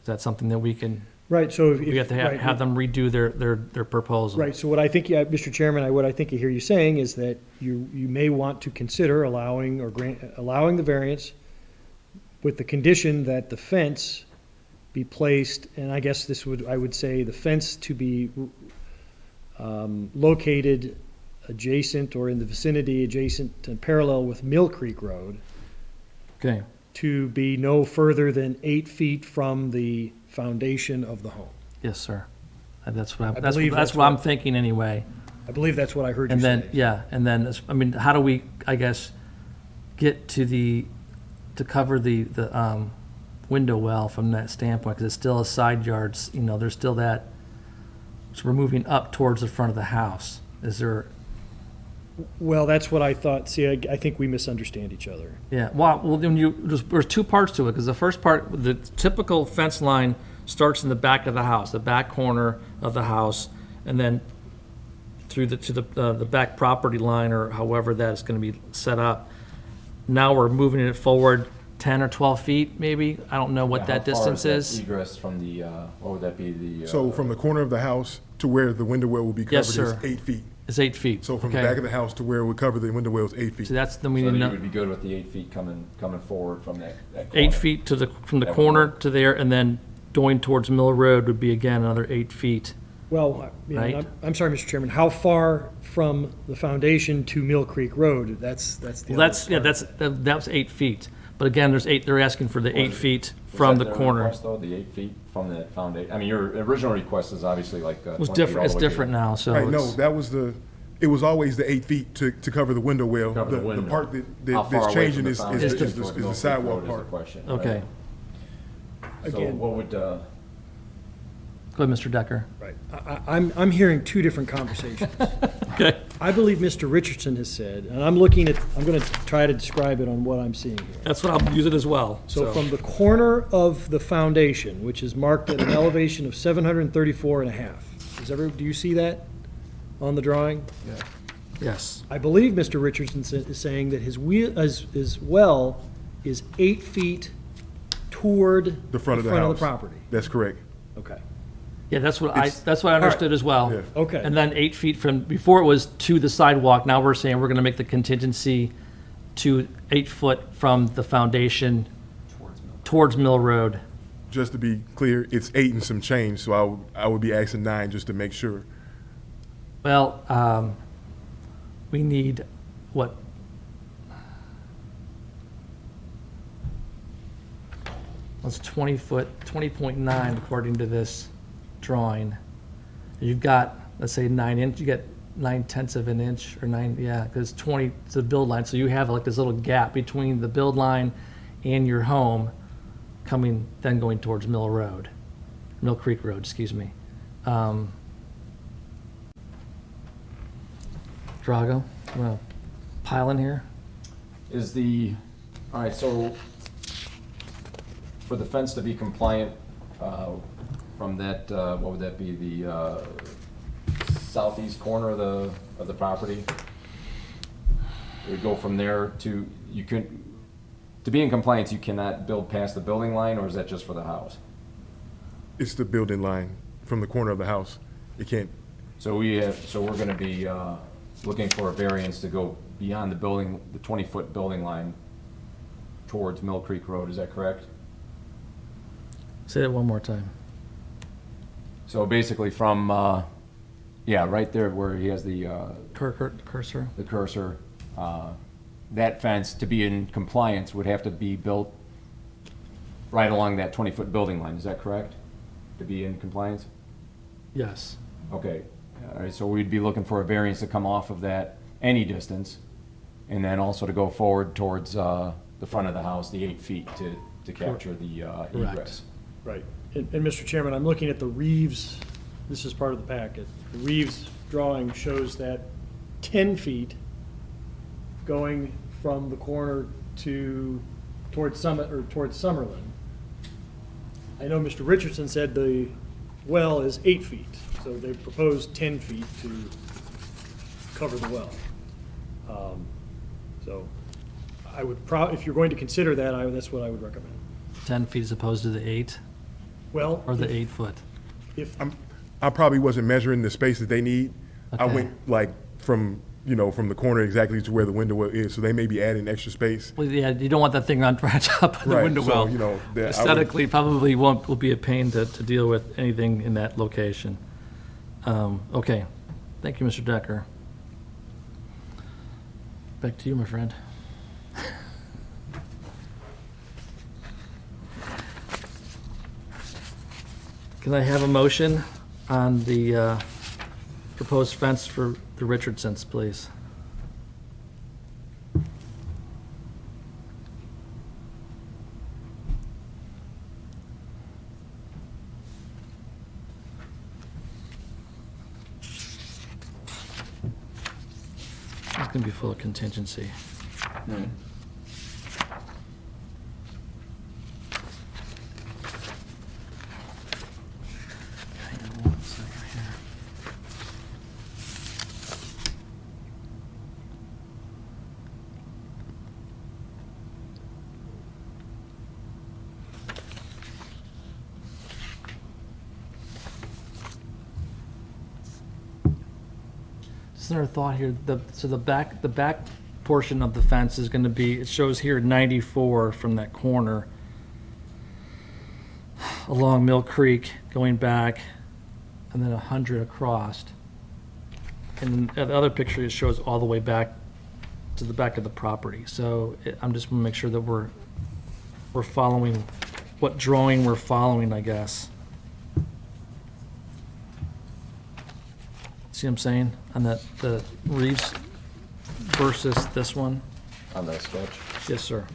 that something that we can, Right, so if. we have to have them redo their proposal? Right, so what I think, Mr. Chairman, what I think I hear you saying is that you may want to consider allowing the variance with the condition that the fence be placed, and I guess I would say the fence to be located adjacent or in the vicinity, adjacent and parallel with Mill Creek Road, Okay, to be no further than 8 feet from the foundation of the home. yes, sir. That's what I believe that's that's what I'm what- thinking anyway. I believe that's what I heard you And say. then, yeah, and then, I mean, how do we, I guess, get to cover the window well from that standpoint? Because it's still a side yard, there's still that, so we're moving up towards the front of the house. Is there, Well, that's what I thought. See, I think we misunderstand each other. yeah, well, then there's two parts to it, because the first part, the typical fence line starts in the back of the house, the back corner of the house, and then through to the back property line, or however that's gonna be set up. Now we're moving it forward 10 or 12 feet, maybe? I don't know what that distance is. Egress from the, what would that be, the? So from the corner of the house to where the window well will be Yes, covered is sir. 8 feet. It's 8 feet. So from the Okay. back of the house to where it would cover the window well is 8 feet. So that's, then we So need to you know, would be good with the 8 feet coming forward from that corner? 8 feet from the That would corner work. to there, and then going towards Mill Road would be again another 8 feet. Well, Right. I'm sorry, Mr. Chairman, how far from the foundation to Mill Creek Road? That's the Well, other that's, part. that was 8 feet. But again, they're asking for the 8 feet Was from that the their corner. request, though, the 8 feet from the foundation? I mean, your original request is obviously like. It was different, it's different now, so Right, no, it's, that was it was always the 8 feet to cover the window well. Cover the window. part How that's far away changing from the is foundation the toward Mill Creek sidewalk Road is the part. question, right? okay. So Again- what would, Go ahead, Mr. Decker. Right. I'm hearing two different conversations. Okay. I believe Mr. Richardson has said, and I'm going to try to describe it on what I'm seeing here. That's what I'll use it as well. So from the corner of the foundation, which is marked at an elevation of 734 and a half, do you see that on the drawing? Yes. I believe Mr. Richardson is saying that his well is 8 feet toward The front of the the house. property. That's correct. Okay. Yeah, that's what I understood as well. Yeah. Okay. And then 8 feet from, before it was to the sidewalk, now we're saying we're gonna make the contingency to 8 foot from the foundation towards Mill Road. Just to be clear, it's 8 and some change, so I would be asking 9 just to make sure. Well, we need, what? That's 20 foot, 20.9 according to this drawing. You've got, let's say 9 inch, you get 9/10 of an inch or 9, yeah, because 20 is the build line. So you have like this little gap between the build line and your home then going towards Mill Creek Road, excuse me. Drago, you want to pile in here? All right, so for the fence to be compliant from that, what would that be, the southeast corner of the property? It would go from there to be in compliance, you cannot build past the building line, or is that just for the house? It's the building line from the corner of the house. It can't, So we're gonna be looking for a variance to go beyond the 20-foot building line towards Mill Creek Road, is that correct? Say it one more time. So basically from, right there where he has the Cursor? the cursor, that fence, to be in compliance, would have to be built right along that 20-foot building line, is that correct? To be in compliance? Yes. Okay, all right, so we'd be looking for a variance to come off of that any distance, and then also to go forward towards the front of the house, the 8 feet to capture the egress. Right. And Mr. Chairman, I'm looking at the Reeves, this is part of the packet. The Reeves drawing shows that 10 feet going from the corner towards Summerlin. I know Mr. Richardson said the well is 8 feet, so they proposed 10 feet to cover the well. So I would if you're going to consider that, that's what I would recommend. 10 feet as opposed to the 8, Well, or the 8 foot? if, I probably wasn't measuring the space that they need. I Okay. went like from the corner exactly to where the window well is, so they may be adding extra space. Well, yeah, you don't want that thing on top of the Right, window so, well. that I would- Aesthetically, probably will be a pain to deal with anything in that location. Okay, thank you, Mr. Decker. Back to you, my friend. Can I have a motion on the proposed fence for the Richardsons, please? It's gonna be full of contingency. Hang on one second here. Just another thought here, so the back portion of the fence is gonna be, it shows here 94 from that corner along Mill Creek, going back, and then 100 across. And then the other picture, it shows all the way back to the back of the property. So I'm just gonna make sure that we're following, what drawing we're following, I guess. See what I'm saying? On the Reeves versus this one? On that sketch? Yes, sir.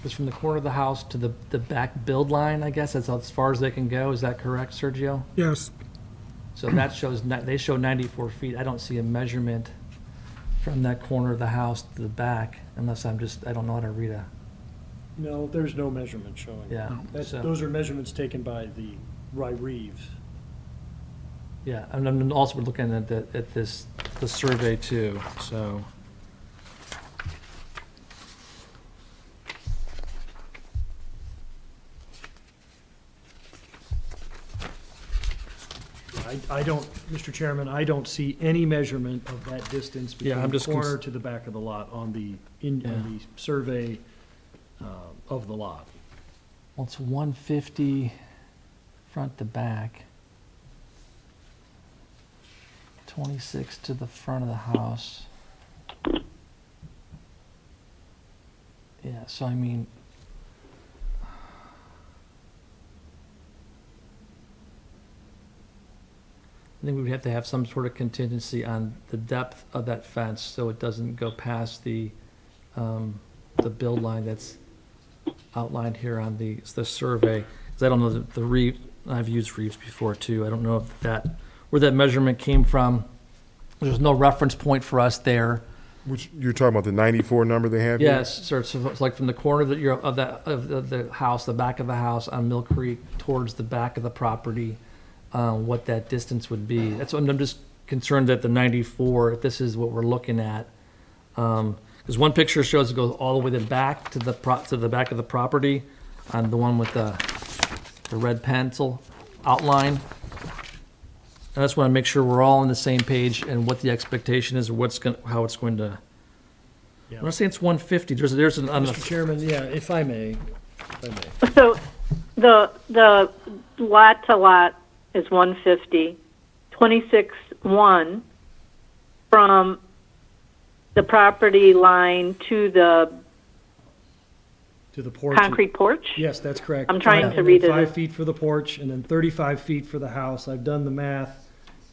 It's from the corner of the house to the back build line, I guess, that's as far as they can go, is that correct, Sergio? Yes, So that shows, they show 94 feet, I don't see a measurement from that corner of the house to the back, unless I don't know how to read a, No, there's no measurement showing. yeah. So- Those are measurements taken by the Reeves. Yeah, and I'm also looking at the survey too, so. I don't, Mr. Chairman, I don't see any measurement of that distance Yeah, between I'm the just corner to the back of the lot on the survey of the lot. Well, it's 150 front to back. 26 to the front of the house. Yeah, so I mean, I think we would have to have some sort of contingency on the depth of that fence, so it doesn't go past the build line that's outlined here on the survey. 'Cause I don't know the Reeve, I've used Reeves before too. I don't know if where that measurement came from. There's no reference point for us there. Which, you're talking about the 94 number they have here? Yes, sir, so it's like from the corner of the house, the back of the house on Mill Creek towards the back of the property, what that distance would be. That's what I'm just concerned that the 94, if this is what we're looking at. Because one picture shows it goes all the way back to the back of the property on the one with the red pencil outline. And I just want to make sure we're all on the same page and what the expectation is, or how it's going to. Yeah. I'm not saying it's 150. There's an on the Mr. Chairman, yeah, if I may. So the lot to lot is 150, 26.1 from the property line to the To the porch. concrete porch? Yes, that's correct. I'm trying And to then read it. 5 feet for the porch, and then 35 feet for the house. I've done the math.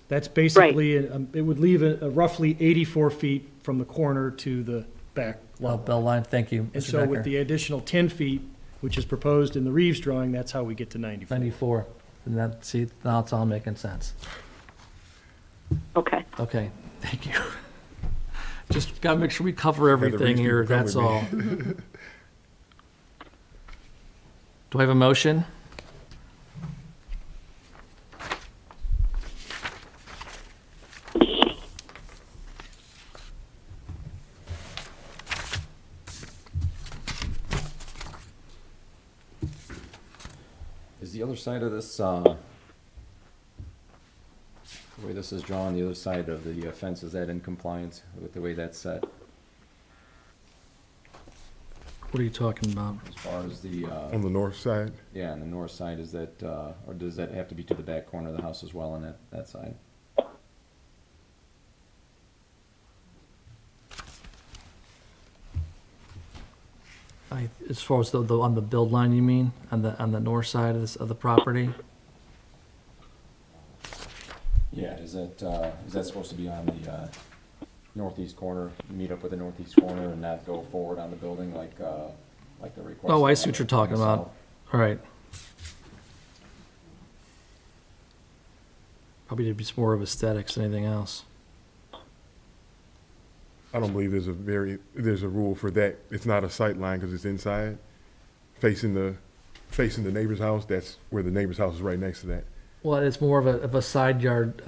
That's basically, it would leave a roughly 84 feet from the corner to the back lot line. bell line. Thank you, And Mr. so with Becker. the additional 10 feet, which is proposed in the Reeves drawing, that's how we get to 94. 94. And that, see, now it's all making sense. Okay. Okay, thank you. Just gotta make sure we cover everything Reeves here, people come that's with all. Do I have a motion? Is the other side of this, the way this is drawn, the other side of the fence, is that in compliance with the way that's set? What are you talking about? As far as the, On the north side? yeah, on the north side, is that, or does that have to be to the back corner of the house as well on that side? As far as on the build line, you mean? On the north side of the property? Yeah, is that supposed to be on the, northeast corner, meet up with the northeast corner and not go forward on the building like the request? Oh, I see what you're talking on the about. south? All right. Probably to be more of aesthetics than anything else. I don't believe there's a rule for that. It's not a sight line because it's inside, facing the neighbor's house. That's where the neighbor's house is, right next to that. Well, it's more of a side yard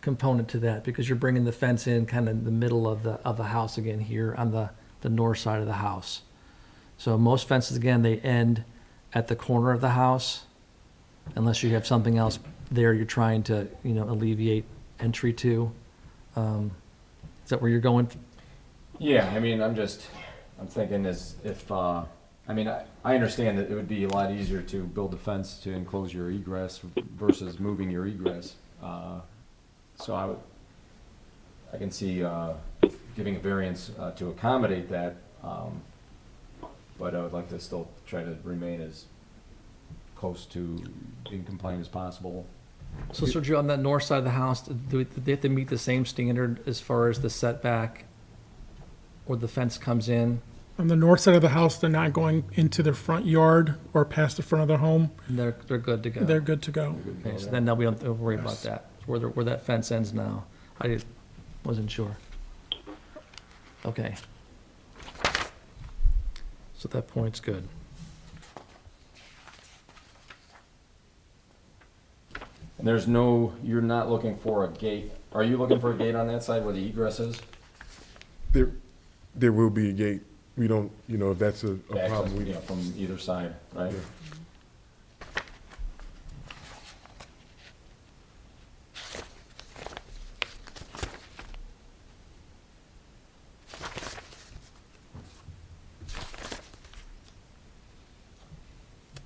component to that, because you're bringing the fence in kind of the middle of the house again here on the north side of the house. So most fences, again, they end at the corner of the house, unless you have something else there you're trying to, alleviate entry to. Is that where you're going? Yeah, I mean, I'm thinking I understand that it would be a lot easier to build a fence to enclose your egress versus moving your egress. So I can see, giving a variance, to accommodate that, but I would like to still try to remain as close to being compliant as possible. So Sergio, on that north side of the house, do they have to meet the same standard as far as the setback where the fence comes in, On the north side of the house, they're not going into their front yard or past the front of their home. and they're good to go. They're good to go. Okay, so then now we don't have to worry about that, where that fence ends now. Wasn't sure. Okay. So that point's good. And there's no, you're not looking for a gate. Are you looking for a gate on that side where the egress is? There will be a gate. We don't, if that's a Access, problem, we, you know, from either side, right?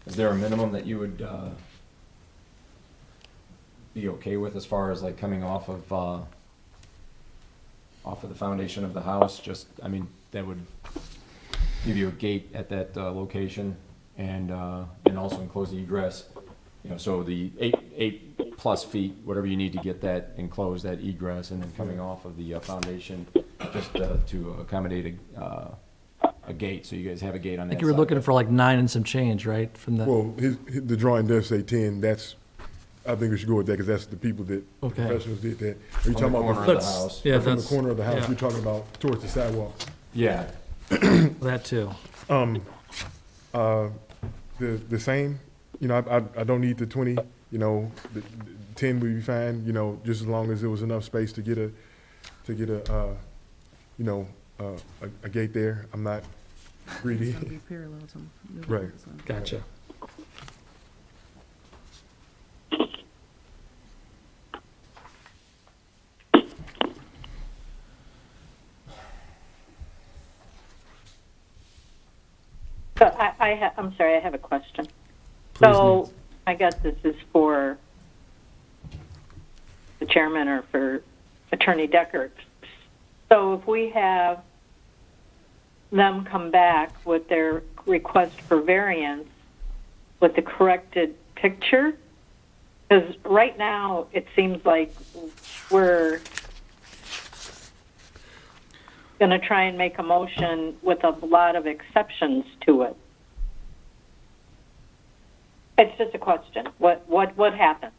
Is there a minimum that you would be okay with as far as like coming off of the foundation of the house? Just, I mean, that would give you a gate at that location and also enclose the egress. You know, so the eight plus feet, whatever you need to get that enclosed, that egress, and then coming off of the foundation, just to accommodate a gate. So you guys have a gate on that I think you were side. looking for like 9 and some change, right, from the, well, the drawing does say 10. I think we should go with that because that's the people that, Okay. professionals did that. Are you On talking the about corner of the the That's- house. yeah, from the that's, corner of the house? yeah. You're talking about towards the sidewalk. Yeah. that too. The same, I don't need the 20, the 10 would be fine, just as long as there was enough space to get a gate there. I'm not greedy. It's gonna be parallelism. Right. Gotcha. So I'm sorry, I have a question. Please, So I guess this is for the chairman or for Attorney Decker. So if we have them come back with their request for variance with the corrected picture, because right now it seems like we're going to try and make a motion with a lot of exceptions to it. It's just a question. What happens?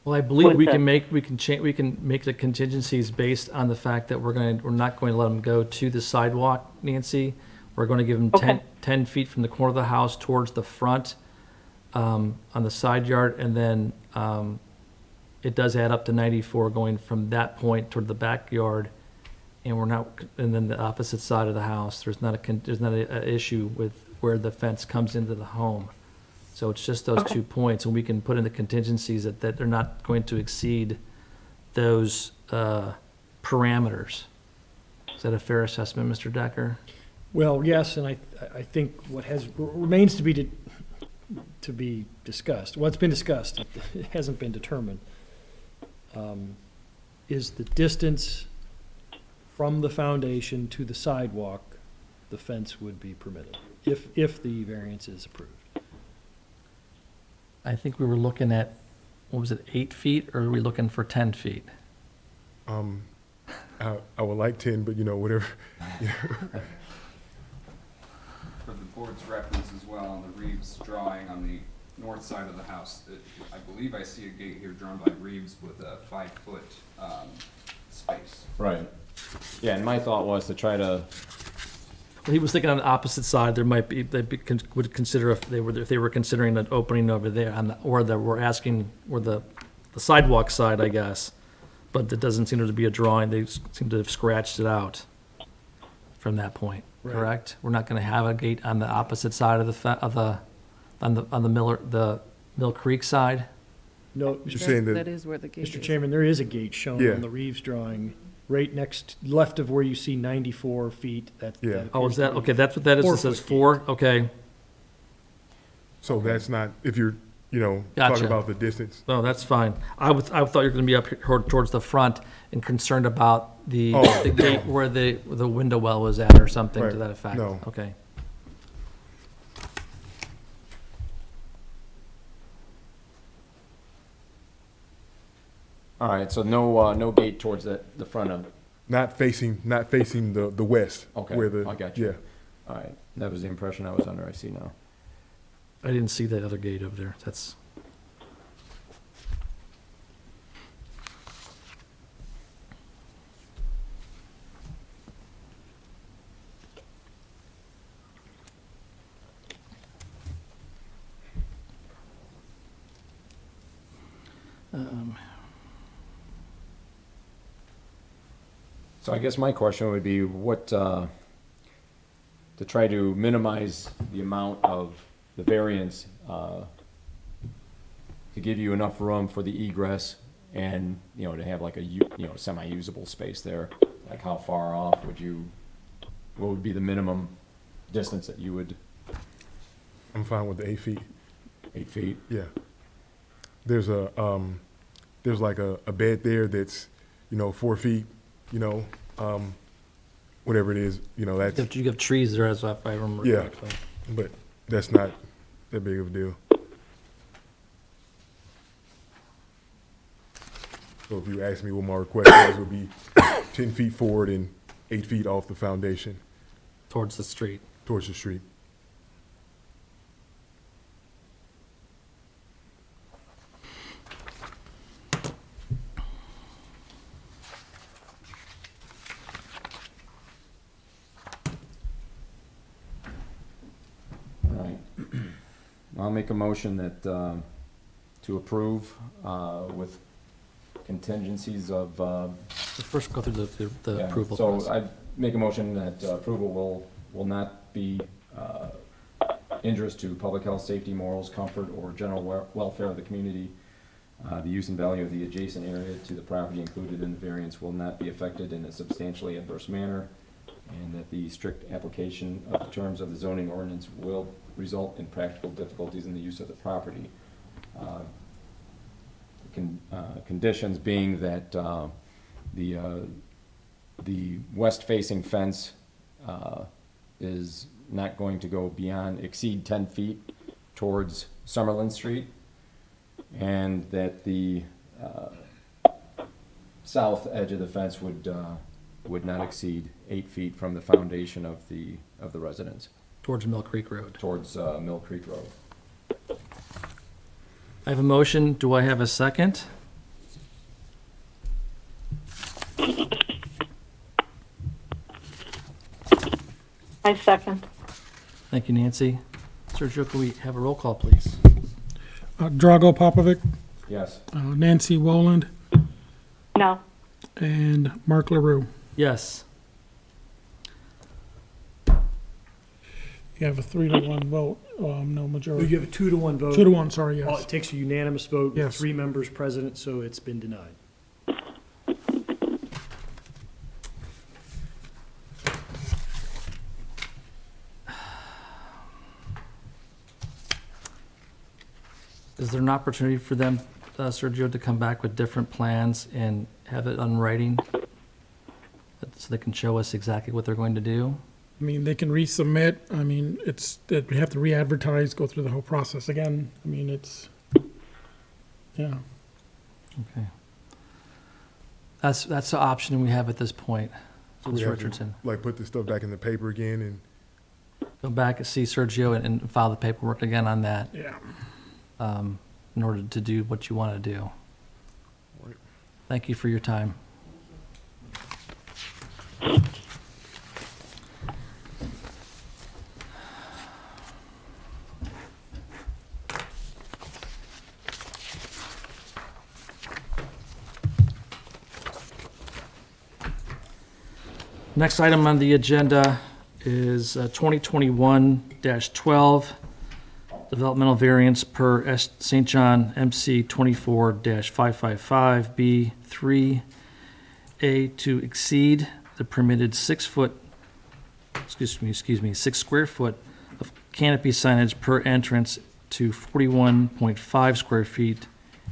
Well, I believe With we the- can make the contingencies based on the fact that we're not going to let them go to the sidewalk, Nancy. We're going to give them Okay. 10 feet from the corner of the house towards the front, on the side yard, and then, it does add up to 94 going from that point toward the backyard. And then the opposite side of the house, there's not a issue with where the fence comes into the home. So it's just those 2 points, and we can put in the contingencies that they're not going to exceed those parameters. Is that a fair assessment, Mr. Decker? Well, yes, and I think what remains to be discussed, what's been discussed, it hasn't been determined, is the distance from the foundation to the sidewalk, the fence would be permitted, if the variance is approved. I think we were looking at, what was it, 8 feet, or are we looking for 10 feet? I would like 10, but whatever. For the board's reference as well, on the Reeves drawing on the north side of the house, I believe I see a gate here drawn by Reeves with a 5-foot space. Right. Yeah, and my thought was to try to, He was thinking on the would consider if they were considering an opening over there or the sidewalk side, I guess. But it doesn't seem to be a drawing. They seem to have scratched it out from that point, correct? We're not going to have a gate on the opposite side of on the Mill Creek side? No, You're saying That is where the gate is. Mr. Chairman, there is a gate shown Yeah. on the Reeves drawing, right left of where you see 94 feet. Yeah. Oh, is that, okay, that's what that is. It says 4 4, okay. So that's not, if you're, Gotcha. talking about the distance. No, that's fine. I thought you were going to be up here towards the front and concerned about the Oh, the gate where the window well was at or something to Right. that effect. No. Okay. all right, so no gate towards the front of not facing the west. Okay, Where the, I got you. Yeah. All right, that was the impression I was under, I see now. I didn't see that other gate over there. That's, So I guess my question would be what, to try to minimize the amount of the variance, to give you enough room for the egress and, to have like a, semi-usable space there, like how far off would you, what would be the minimum distance that you would, I'm fine with the 8 feet. 8 feet? Yeah. There's there's like a bed there that's, 4 feet, whatever it is, that's, you have trees there, as if I remember Yeah. correctly. but that's not that big of a deal. So if you ask me what my request was, it would be 10 feet forward and 8 feet off the foundation Towards the street. towards the street. All right. I'll make a motion that, to approve, with contingencies of, First, go through the yeah, approval so process. I make a motion that approval will not be injurious to public health, safety, morals, comfort, or general welfare of the community. The use and value of the adjacent area to the property included in the variance will not be affected in a substantially adverse manner, and that the strict application of the terms of the zoning ordinance will result in practical difficulties in the use of the property. Conditions being that the west-facing fence is not going to go exceed 10 feet towards Summerlin Street, and that the south edge of the fence would not exceed 8 feet from the foundation of the residence Towards Mill Creek Road. towards Mill Creek Road. I have a motion. Do I have a second? I second. Thank you, Nancy. Sergio, can we have a roll call, please? Drago Popovic, Yes. Nancy Woland, No. and Mark LaRue. Yes. You have a 3-1 vote, no majority. You have a 2-to-1 vote. 2-1, sorry, Oh, yes. it takes a unanimous vote with Yes. 3 members present, so it's been denied. Is there an opportunity for them, Sergio, to come back with different plans and have it on writing? So they can show us exactly what they're going to do? I mean, they can resubmit, I mean, that we have to re-advertise, go through the whole process again. I mean, yeah. Okay. That's the option we have at this point. So we Mr. have to, Richardson. like, put this stuff back in the paper again and Go back and see Sergio and file the paperwork again on that, Yeah. in order to do what you want to do. Right. Thank you for your time. Next item on the agenda is 2021-12, developmental variance per St. John MC 24-555B3A to exceed the permitted 6 square foot of canopy signage per entrance to 41.5 square feet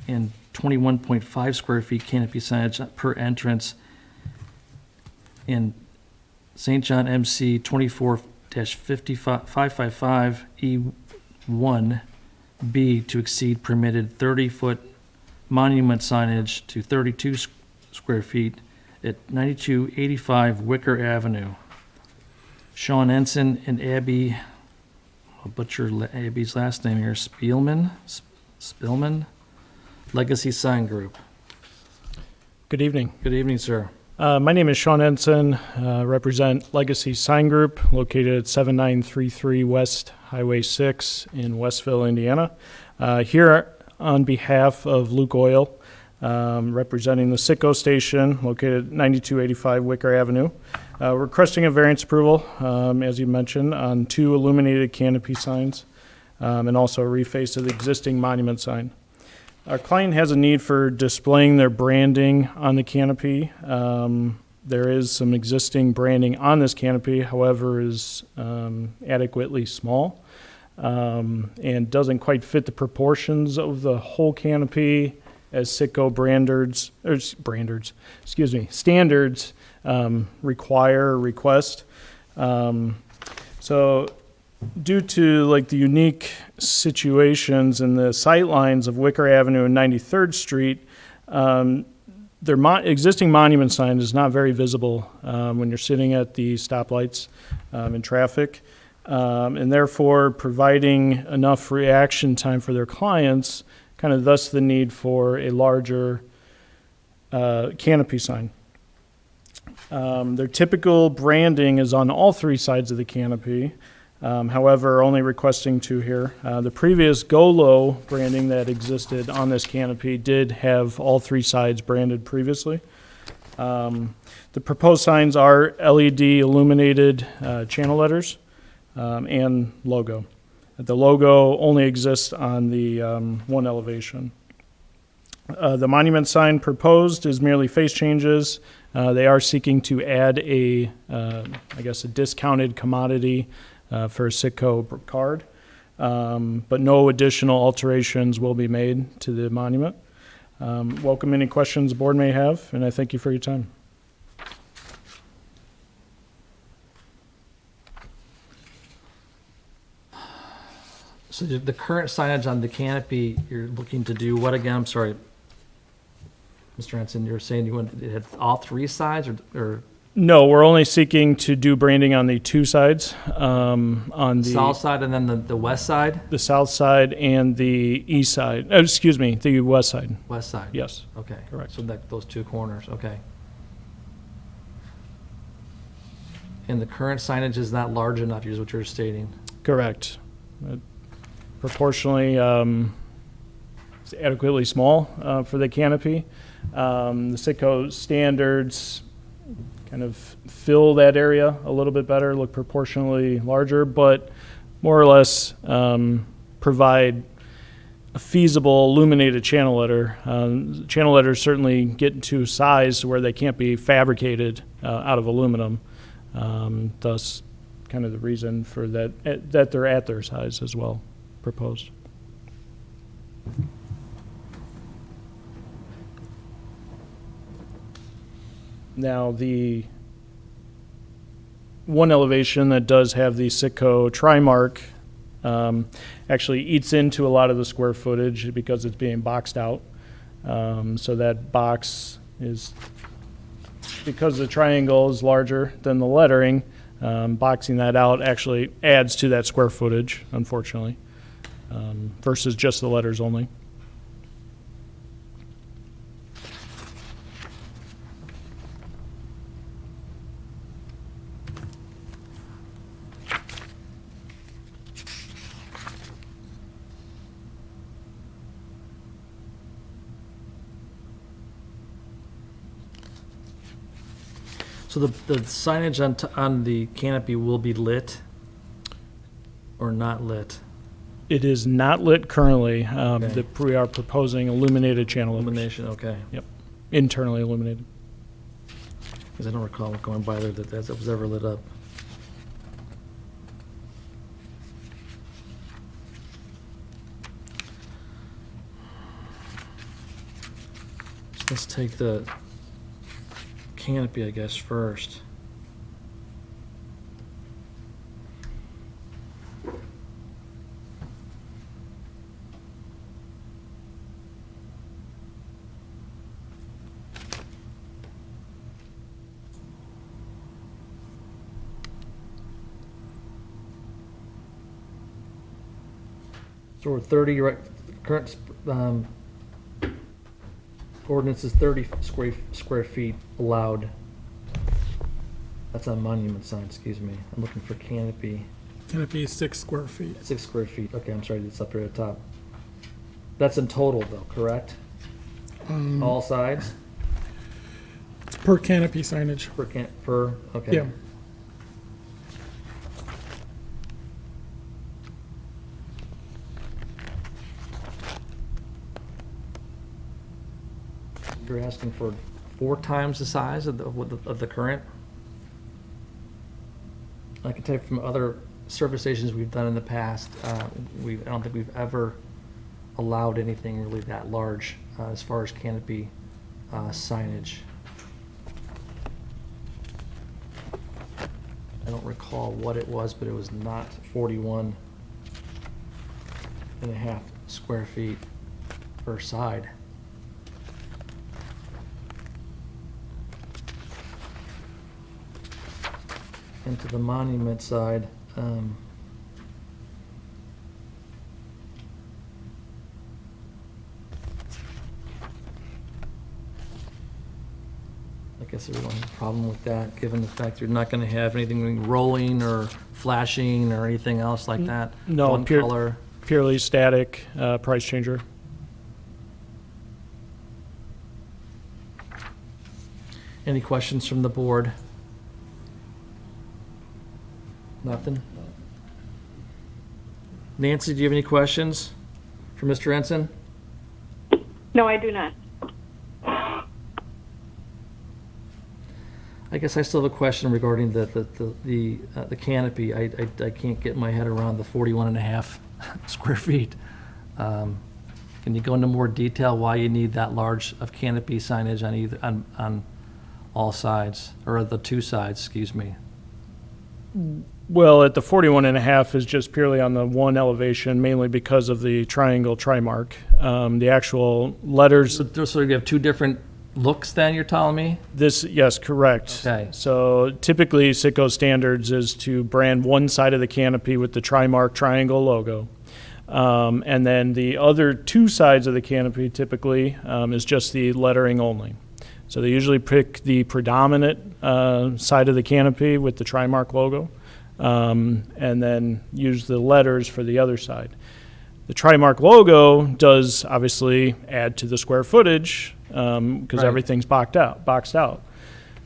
and 21.5 square feet canopy signage per entrance in St. John MC 24-555E1B to exceed permitted 30-foot monument signage to 32 square feet at 9285 Wicker Avenue. Sean Ensign and Abby, I'll butcher Abby's last name here, Spillman, Legacy Sign Group. Good evening. Good evening, sir. My name is Sean Ensign, represent Legacy Sign Group, located at 7933 West Highway 6 in Westville, Indiana. Here on behalf of Luke Oil, representing the Citgo station, located at 9285 Wicker Avenue. We're requesting a variance approval, as you mentioned, on 2 illuminated canopy signs, and also a reface of the existing monument sign. Our client has a need for displaying their branding on the canopy. There is some existing branding on this canopy, however, is adequately small and doesn't quite fit the proportions of the whole canopy as Citgo standards require or request. So due to like the unique situations in the sightlines of Wicker Avenue and 93rd Street, their existing monument sign is not very visible when you're sitting at the stoplights in traffic, and therefore providing enough reaction time for their clients, kind of thus the need for a larger canopy sign. Their typical branding is on all 3 sides of the canopy. However, only requesting 2 here. The previous GOLO branding that existed on this canopy did have all 3 sides branded previously. The proposed signs are LED illuminated channel letters and logo. The logo only exists on the one elevation. The monument sign proposed is merely face changes. They are seeking to add a discounted commodity for a Citgo card, but no additional alterations will be made to the monument. Welcome any questions the board may have, and I thank you for your time. So the current signage on the canopy, you're looking to do what again? I'm sorry, Mr. Ensign, you're saying you want it had all 3 sides or No, we're only seeking to do branding on the 2 sides, on the south side and then the west side? the south side and the east side. The west side. West side? Yes. Okay. Correct. So those 2 corners, okay. And the current signage is not large enough, is what you're stating? Correct. Proportionally, it's adequately small for the canopy. The Citgo standards kind of fill that area a little bit better, look proportionally larger, but more or less provide a feasible illuminated channel letter. Channel letters certainly get to size where they can't be fabricated out of aluminum. Thus, kind of the reason for that they're at their size as well, proposed. Now, the one elevation that does have the Citgo Trimark actually eats into a lot of the square footage because it's being boxed out. So that box is, because the triangle is larger than the lettering, boxing that out actually adds to that square footage, unfortunately, versus just the letters only. So the signage on the canopy will be lit or not lit? It is not lit currently. Okay. We are proposing illuminated channel letters. Illumination, okay. Yep, internally illuminated. Because I don't recall going by there that was ever lit up. So let's take the canopy, I guess, first. So we're 30, right, current ordinance is 30 square feet allowed. That's on monument sign, excuse me. I'm looking for canopy. Canopy is 6 square feet. 6 square feet. Okay, I'm sorry, it's up here at the top. That's in total though, correct? All sides? It's per canopy signage. Per, okay. Yeah. You're asking for 4 times the size of the current? I can tell you from other service stations we've done in the past, I don't think we've ever allowed anything really that large as far as canopy signage. I don't recall what it was, but it was not 41 and a half square feet per side. And to the monument side, I guess we don't have a problem with that, given the fact you're not gonna have anything rolling or flashing or anything else like that. No, One color. purely static, price changer. Any questions from the board? Nothing? Nancy, do you have any questions for Mr. Ensign? No, I do not. I guess I still have a question regarding the canopy. I can't get my head around the 41 and a half square feet. Can you go into more detail why you need that large of canopy signage on either, on all sides, or the 2 sides, excuse me? Well, at the 41 and a half is just purely on the one elevation, mainly because of the triangle trimark. The actual letters, So you have 2 different looks then, you're telling me? yes, correct. Okay. So typically, Sitco standards is to brand one side of the canopy with the trimark triangle logo. And then the other 2 sides of the canopy typically is just the lettering only. So they usually pick the predominant side of the canopy with the Trimark logo, and then use the letters for the other side. The Trimark logo does obviously add to the square footage because Right. everything's boxed out.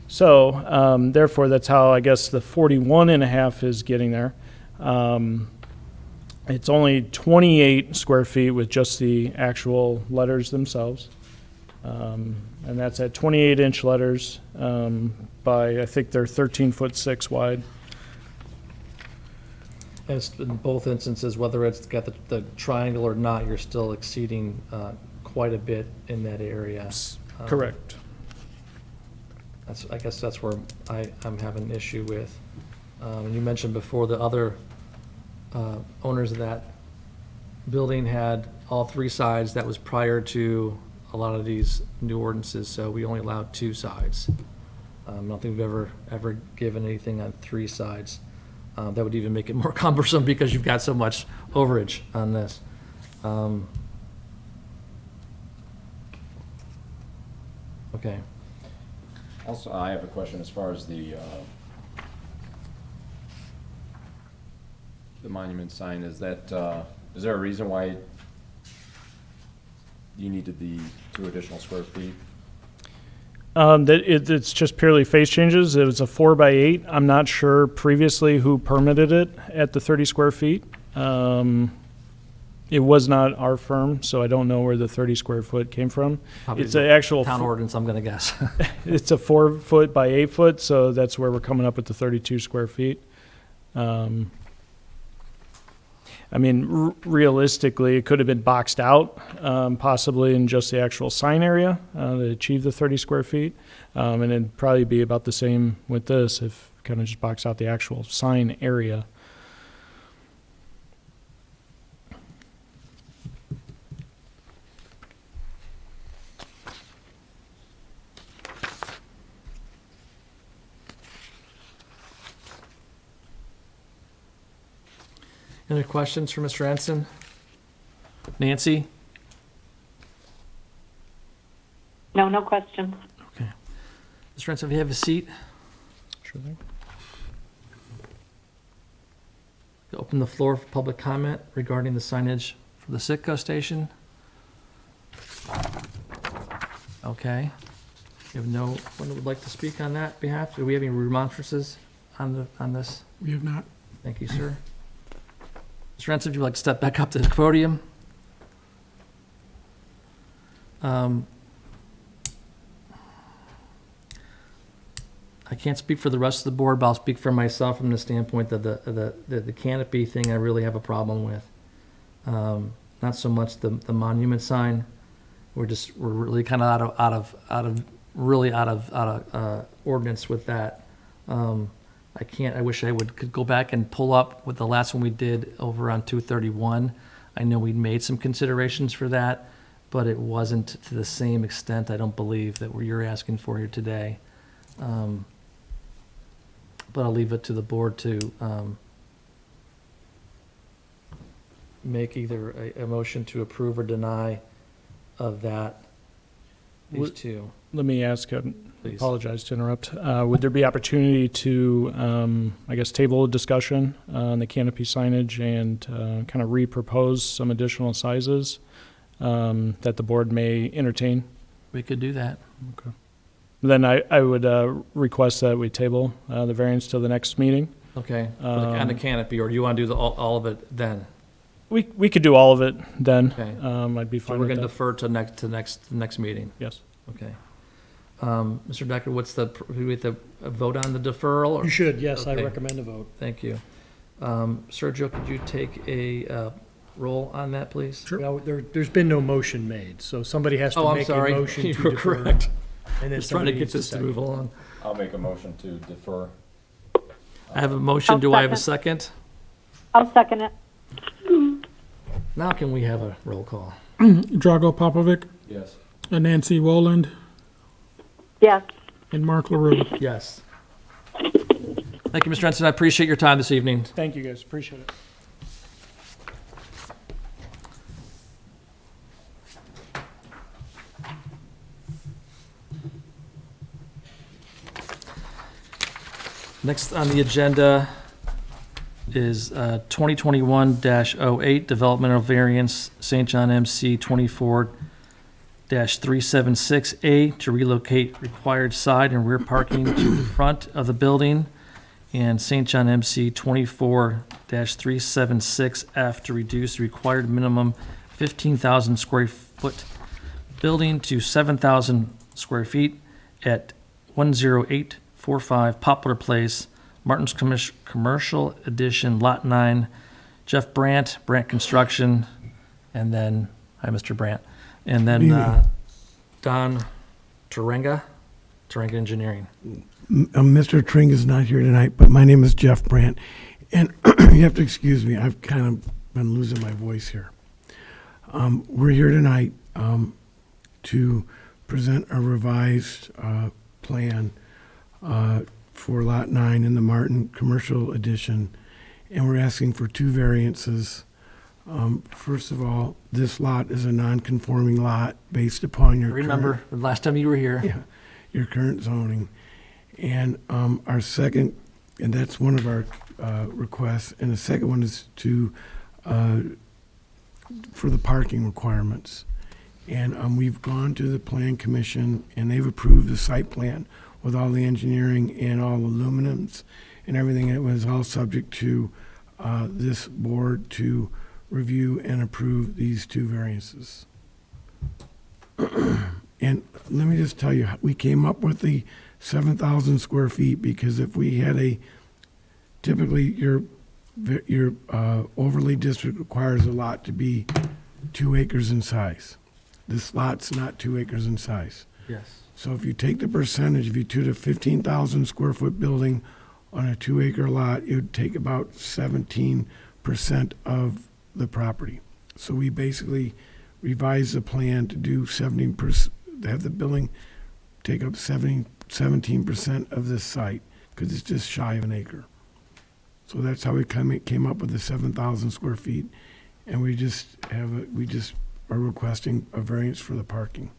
So therefore, that's how I guess the 41 and a half is getting there. It's only 28 square feet with just the actual letters themselves. And that's at 28-inch letters by, I think they're 13'6" wide. As in both instances, whether it's got the triangle or not, you're still exceeding quite a bit in that area. Correct. I guess that's where I'm having an issue with. And you mentioned before the other owners of that building had all 3 sides. That was prior to a lot of these new ordinances, so we only allowed 2 sides. I don't think we've ever given anything on 3 sides. That would even make it more cumbersome because you've got so much overage on this. Okay. Also, I have a question as far as the monument sign. Is that, is there a reason why you needed the 2 additional square feet? It's just purely face changes. It was a 4x8. I'm not sure previously who permitted it at the 30 square feet. It was not our firm, so I don't know where the 30 square foot came from. Probably It's an actual town ordinance, I'm gonna guess. It's a 4 foot by 8 foot, so that's where we're coming up with the 32 square feet. I mean, realistically, it could have been boxed out, possibly in just the actual sign area to achieve the 30 square feet. And it'd probably be about the same with this if kind of just box out the actual sign area. Any questions for Mr. Ensign? Nancy? No question. Okay. Mr. Rentz, if you have a seat, Sure thing. open the floor for public comment regarding the signage for the Sitco station. Okay. You have no one that would like to speak on that behalf? Do we have any remonstrances on this? We have not. Thank you, sir. Mr. Rentz, if you'd like to step back up to the podium. I can't speak for the rest of the board, but I'll speak for myself from the standpoint that the canopy thing I really have a problem with. Not so much the monument sign. We're really kind of out of ordinance with that. I wish I could go back and pull up with the last one we did over on 231. I know we made some considerations for that, but it wasn't to the same extent, I don't believe, that you're asking for here today. But I'll leave it to the board to make either a motion to approve or deny of these Would- two. Let me ask, Please. apologize to interrupt. Would there be opportunity to, I guess, table a discussion on the canopy signage and kind of re-propose some additional sizes that the board may entertain? We could do that. Okay. Then I would request that we table the variance till the next meeting. Okay, on the canopy, or do you want to do all of it then? We could do all of it then. Okay. I'd be So fine we're with going to that. defer to next meeting. Yes. Okay. Mr. Decker, do we have to vote on the deferral? or- You should, yes, I Okay. recommend a vote. Thank you. Sergio, could you take a roll on that, please? Well, there's been no motion made, so somebody has Oh, to I'm make a sorry. motion You to were defer. correct. And then Just trying to somebody get needs this to second. move along. I'll make a motion to defer. I have a motion. I'll Do I have a second? I'll second it. Now can we have a roll call? Drago Popovic, Yes. and Nancy Woland, Yes. and Mark LaRue. Yes. Thank you, Mr. Renson. I appreciate your time this evening. Thank you, guys. Appreciate it. Next on the agenda is 2021-08 Developmental Variance St. John MC 24-376A to relocate required side and rear parking to the front of the building, and St. John MC 24-376F to reduce the required minimum 15,000 square foot building to 7,000 square feet at 10845 Poplar Place, Martin's Commercial Edition, Lot 9, Jeff Brandt, Brandt Construction, and then, hi, Mr. Brandt, and then Don Turenga Engineering. Mr. Tring is not here tonight, but my name is Jeff Brandt, and you have to excuse me, I've kind of been losing my voice here. We're here tonight to present a revised plan for Lot 9 in the Martin Commercial Edition, and we're asking for two variances. First of all, this lot is a non-conforming lot based upon your Remember, the last time you were here. yeah, your current zoning. And our second, and that's one of our requests, and the second one is to, for the parking requirements. And we've gone to the Plan Commission, and they've approved the site plan with all the engineering and all aluminums and everything. It was all subject to this board to review and approve these two variances. And let me just tell you, we came up with the 7,000 square feet because if we had typically your overlay district requires a lot to be 2 acres in size. This lot's not 2 acres in size. Yes. So if you take the percentage, if you took a 15,000 square foot building on a 2 acre lot, it would take about 17% of the property. So we basically revised the plan to do 70%, to have the building take up 17% of this site, because it's just shy of an acre. So that's how we came up with the 7,000 square feet. and we just are requesting a variance for the parking.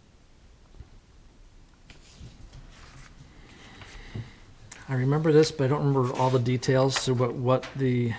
I remember this, but I don't remember all the details, so what the...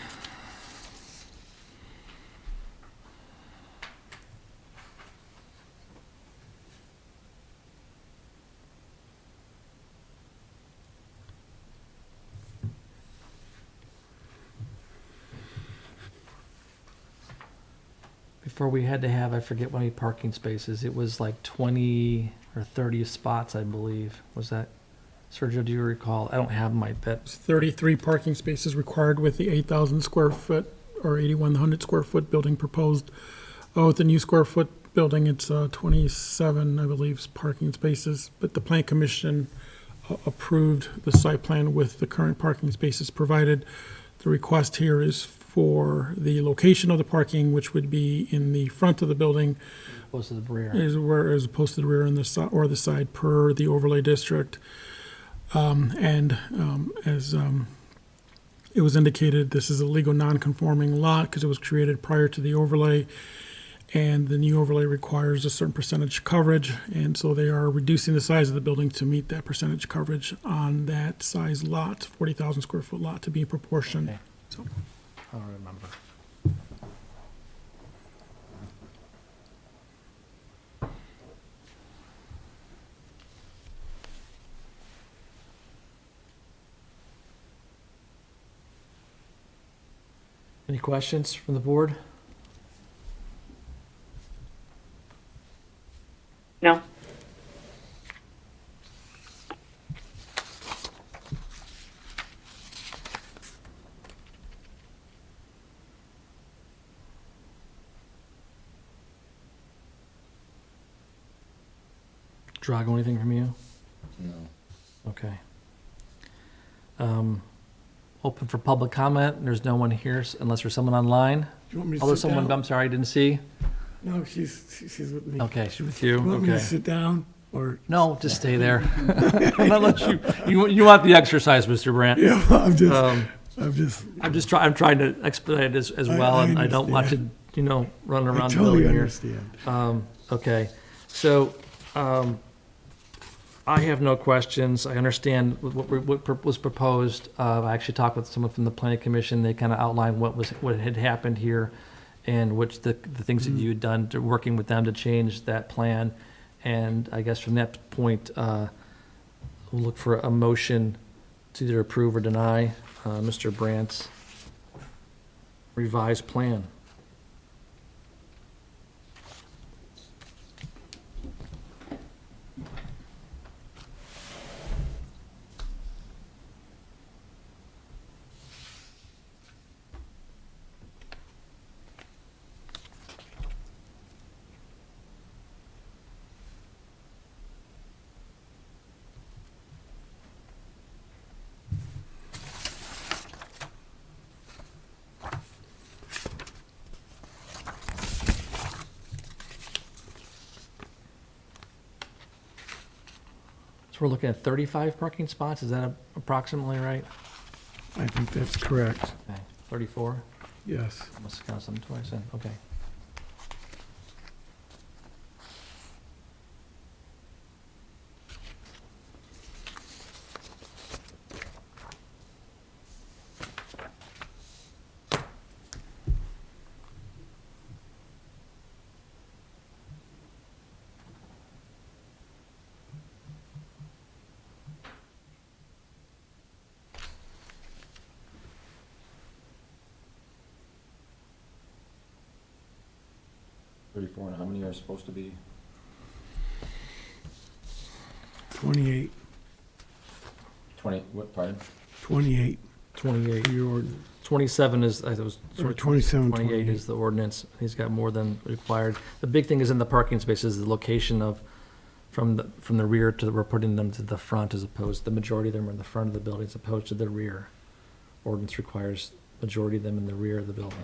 Before we had to have, I forget how many parking spaces, it was like 20 or 30 spots, I believe. Was that, Sergio, do you recall? I don't have my bet. 33 parking spaces required with the 8,000 square foot or 8,100 square foot building proposed. Oh, with the new square foot building, it's 27, I believe, parking spaces. But the plan commission approved the site plan with the current parking spaces provided. The request here is for the location of the parking, which would be in the front of the building, Opposed to the rear. as opposed to the rear and the side, or the side per the overlay district. As it was indicated, this is a legal non-conforming lot because it was created prior to the overlay, and the new overlay requires a certain percentage coverage, and so they are reducing the size of the building to meet that percentage coverage on that size lot, 40,000 square foot lot, to be in proportion. Okay. So, I don't remember. Any questions from the board? No. Drago, anything from you? No. Okay. Open for public comment. There's no one here unless there's someone online. Do you want me to Oh, there's sit someone, down? I'm sorry, I didn't see. No, she's with me. Okay, she's with you. You want me to Okay. sit down, or? No, just stay there. Unless you want the exercise, Mr. Brandt. Yeah, I'm trying to expedite it as well, and I don't want to, run I around the totally building here. understand. Okay, so, I have no questions. I understand what was proposed. I actually talked with someone from the planning commission. They kind of outlined what had happened here and which the things that you had done to working with them to change that plan. And I guess from that point, we'll look for a motion to either approve or deny Mr. Brandt's revised plan. So we're looking at 35 parking spots, is that approximately right? I think that's correct. Okay, 34? Yes. Must count something twice then, okay. Thirty-four, and how many are supposed to be? 28, 20, what, pardon? 28 28. for your ordinance. 27 is, I thought it was. Or 27, 28 is the ordinance. He's got more than required. The big thing is in the parking spaces, the location of, from the rear to, we're putting them to the front as opposed, the majority of them are in the front of the building as opposed to the rear. Ordinance requires majority of them in the rear of the building.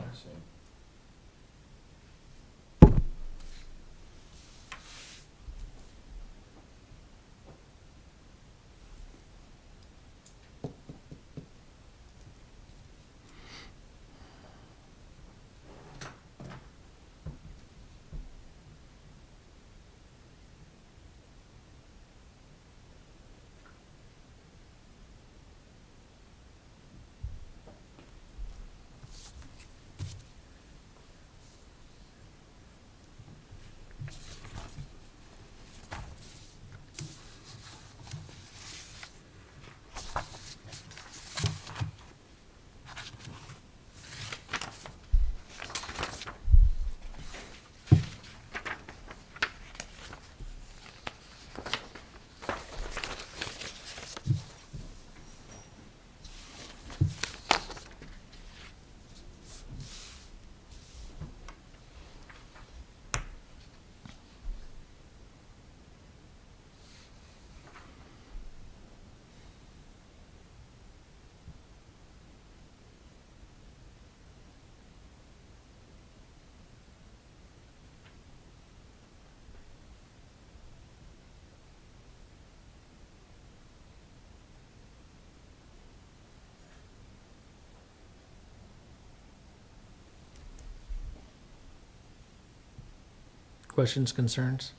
Questions, concerns?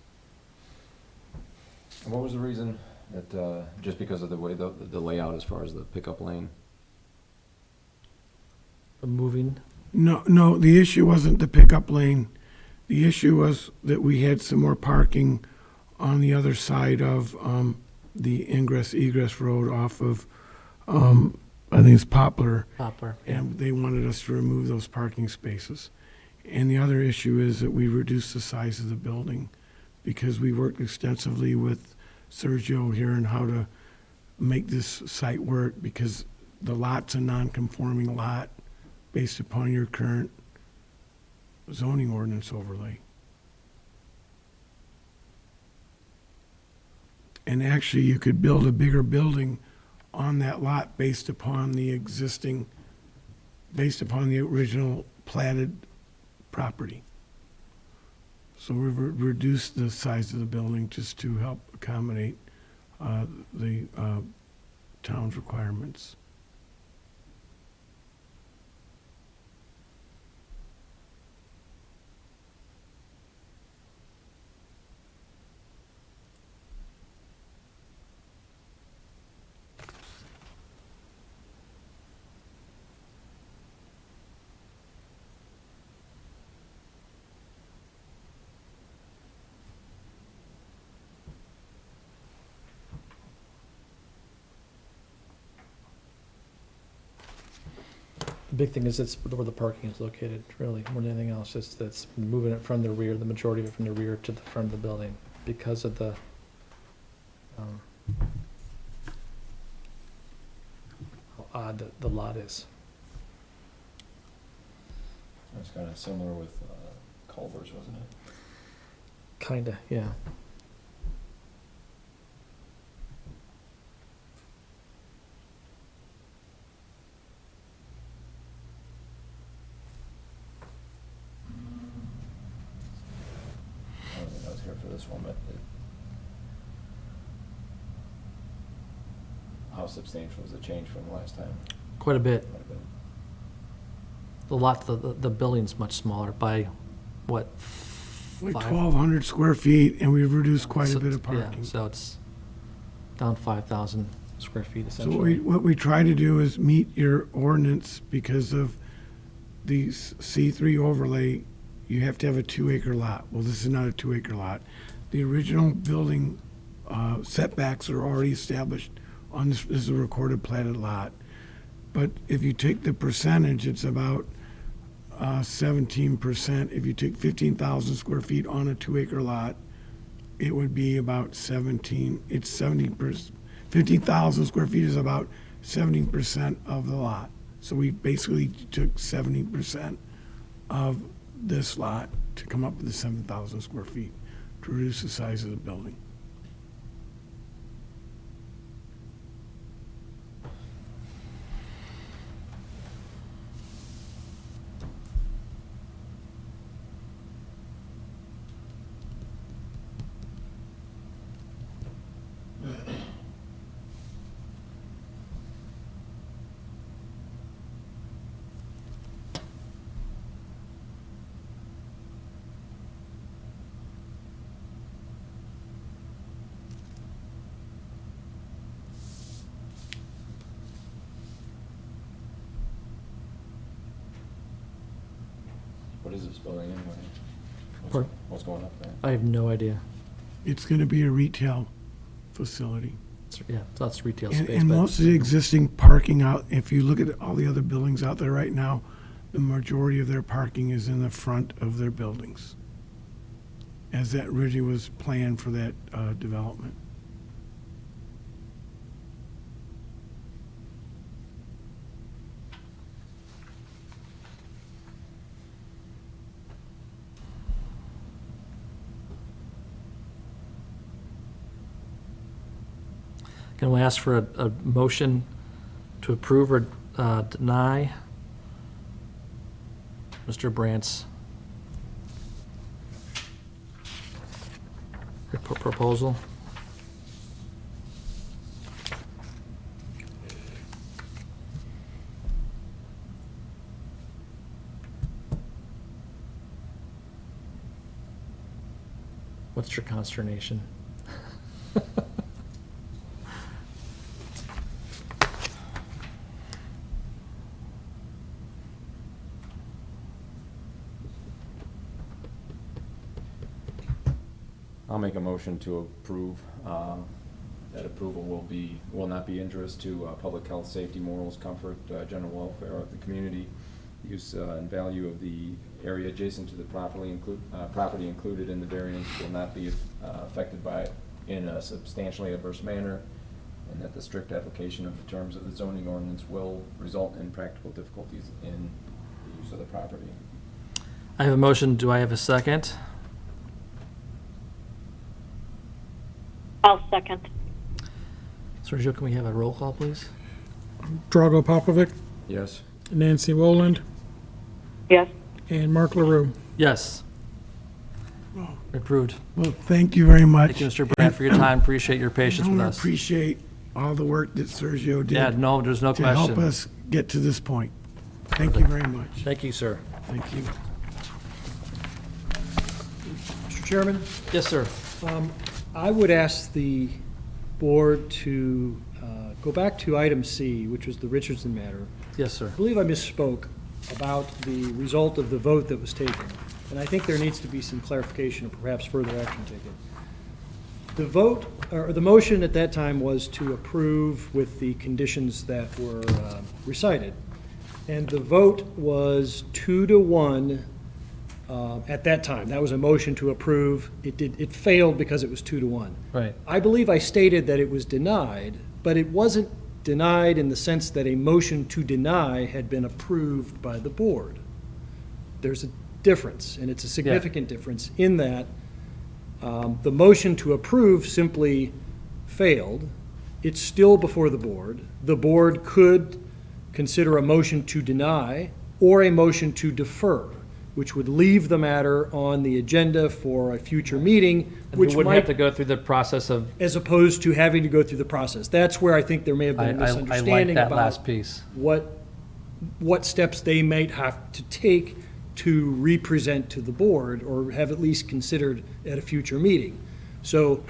And what was the reason that, just because of the way the layout as far as the pickup lane? Moving? No, the issue wasn't the pickup lane. The issue was that we had some more parking on the other side of the ingress-egress road off of, I think it's Poplar. Poplar, yeah. And they wanted us to remove those parking spaces. And the other issue is that we reduced the size of the building because we worked extensively with Sergio here on how to make this site work because the lot's a non-conforming lot based upon your current zoning ordinance overlay. And actually, you could build a bigger building on that lot based upon the original platted property. So we've reduced the size of the building just to help accommodate the town's requirements. The big thing is it's where the parking is located, really, more than anything else. It's that's moving it from the rear, the majority of it from the rear to the front of the building because of the how odd the lot is. It's kind of similar with Culver's, wasn't it? Kinda, yeah. I don't think I was here for this one, but how substantial was the change from the last time? Quite a bit. Quite a bit. The lot, the building's much smaller by, what, Like 5? 1,200 square feet, and we've reduced quite a So bit of it's- yeah, parking. so it's down 5,000 square feet So essentially. what we try to do is meet your ordinance because of the C3 overlay, you have to have a 2-acre lot. Well, this is not a 2-acre lot. The original building setbacks are already established on this is a recorded platted lot. But if you take the percentage, it's about 17%. If you take 15,000 square feet on a 2-acre lot, it would be about 17, it's 70%. 15,000 square feet is about 70% of the lot. So we basically took 70% of this lot to come up with the 7,000 square feet to reduce the size of the building. What is this building anyway? Pardon? What's going up there? I have no idea. It's going to be a retail facility. Yeah, that's retail And, space. and but- most of the existing parking out, if you look at all the other buildings out there right now, the majority of their parking is in the front of their buildings, as that originally was planned for that development. Can we ask for a motion to approve or deny Mr. Brandt's proposal? What's your consternation? I'll make a motion to approve. That approval will not be injurious to public health, safety, morals, comfort, general welfare of the community, use and value of the area adjacent to the property included in the variance will not be affected by it in a substantially adverse manner, and that the strict application of the terms of the zoning ordinance will result in practical difficulties in the use of the property. I have a motion. Do I have a second? I'll second. Sergio, can we have a roll call, please? Drago Popovic, Yes. Nancy Rowland, Yes. and Mark LaRue. Yes. Approved. Well, thank you very much. Thank you, Mr. Brandt, for your time. Appreciate your patience I with want us. to appreciate all the work that Sergio did. Yeah, no, there's no to help question. us get to this point. Thank you very much. Thank you, sir. Thank you. Mr. Chairman, Yes, sir. I would ask the board to go back to item C, which was the Richardson matter. Yes, sir. I believe I misspoke about the result of the vote that was taken, and I think there needs to be some clarification or perhaps further action taken. The vote, or the motion at that time was to approve with the conditions that were recited, and the vote was 2-1 at that time. That was a motion to approve. It failed because it was 2-1. Right. I believe I stated that it was denied, but it wasn't denied in the sense that a motion to deny had been approved by the board. There's a difference, and it's a significant difference in that the motion to approve simply failed. It's still before the board. The board could consider a motion to deny or a motion to defer, which would leave the matter on the agenda for a future meeting, And which we wouldn't might, have to go through the process of, as opposed to having to go through the process. That's where I think there may have been a I like misunderstanding that about last piece. what steps they might have to take to represent to the board or have at least considered at a future meeting. So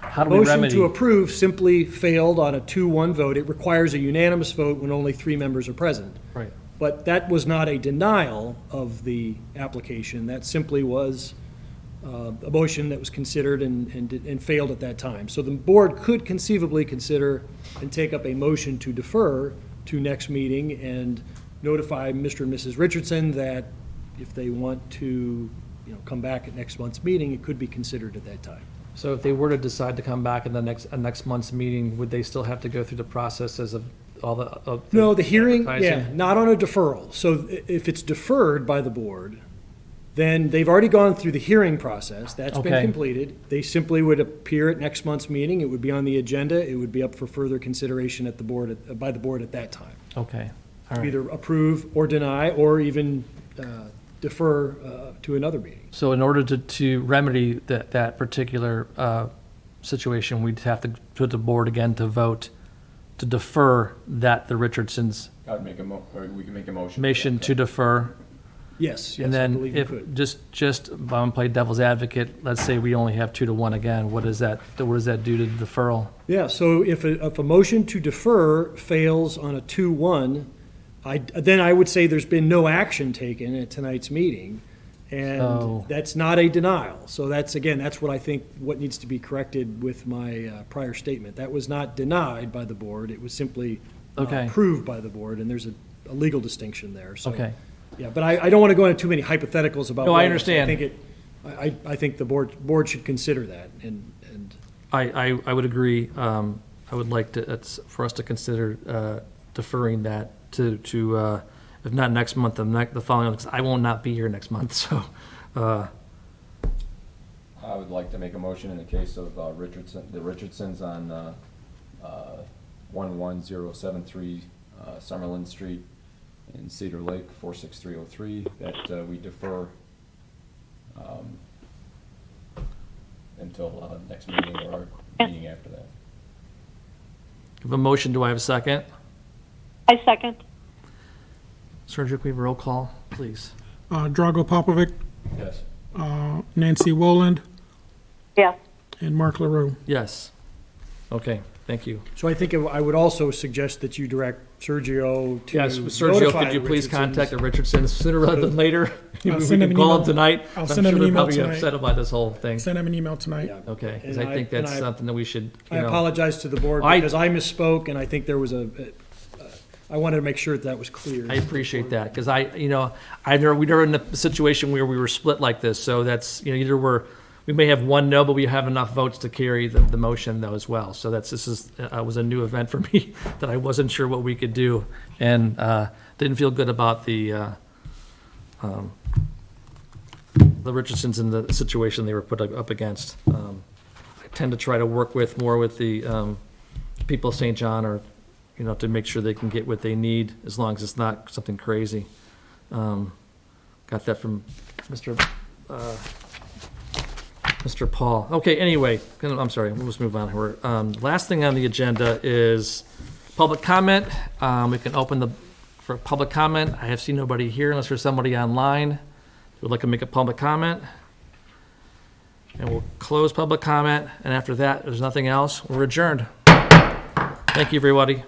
How do we motion remedy? to approve simply failed on a 2-1 vote. It requires a unanimous vote when only 3 members are present. Right. But that was not a denial of the application. That simply was a motion that was considered and failed at that time. So the board could conceivably consider and take up a motion to defer to next meeting and notify Mr. and Mrs. Richardson that if they want to, come back at next month's meeting, it could be considered at that time. So if they were to decide to come back in the next month's meeting, would they still have to go through the processes of all the? Of No, the hearing, advertising? not on a deferral. So if it's deferred by the board, then they've already gone through the hearing process. That's been Okay. completed. They simply would appear at next month's meeting. It would be on the agenda. It would be up for further consideration at the board, by the board at that time. Okay, all right. Either approve or deny, or even defer to another meeting. So in order to remedy that particular situation, we'd have to put the board again to vote to defer that the Richardsons' I would make or we can make a motion. motion to defer. Yes, And yes, I then believe you if, could. just, I'm play devil's advocate, let's say we only have 2-1 again, what does that do to the deferral? Yeah, so if a motion to defer fails on a 2-1, then I would say there's been no action taken at tonight's meeting, and Oh. that's not a denial. So that's what I think what needs to be corrected with my prior statement. That was not denied by the board, it was simply not Okay. approved by the board, and there's a legal distinction there, so. Okay. Yeah, but I don't want to go into too many hypotheticals about. No, I what it is. understand. I think the board should consider that, and I would agree. I would like for us to consider deferring that to if not next month, the following, because I will not be here next month, so. I would like to make a motion in the case of the Richardsons on 11073 Summerlin Street in Cedar Lake, 46303, that we defer until next meeting or our meeting after that. Give a motion, do I have a second? I second. Sergio, can we have a roll call, please? Drago Popovic, Yes. Nancy Woland, Yes. and Mark LaRue. Yes. Okay, thank you. So I think I would also suggest that you direct Sergio to Yes, Sergio, notify could you please Richardson's. contact the Richardsons sooner rather than later? We I'll send him can an call them email. tonight. I'll I'm send sure him an they're email probably tonight. upset about this whole thing. Send him an email tonight. Yeah. Okay, because And I think and that's something that we should, I apologize to the board I- because I misspoke, and I think there was I wanted to make sure that was clear. I appreciate that, because we never in a situation where we were split like this, so that's, either we may have one no, but we have enough votes to carry the motion though as well. So this was a new event for me that I wasn't sure what we could do, and didn't feel good about the Richardsons in the situation they were put up against. I tend to try to work more with the people of St. John, or to make sure they can get what they need, as long as it's not something crazy. Got that from Mr. Paul. Okay, anyway, I'm sorry, let's move on here. Last thing on the agenda is public comment. We can open for public comment. I have seen nobody here unless there's somebody online who would like to make a public comment. And we'll close public comment, and after that, there's nothing else. We're adjourned. Thank you, everybody.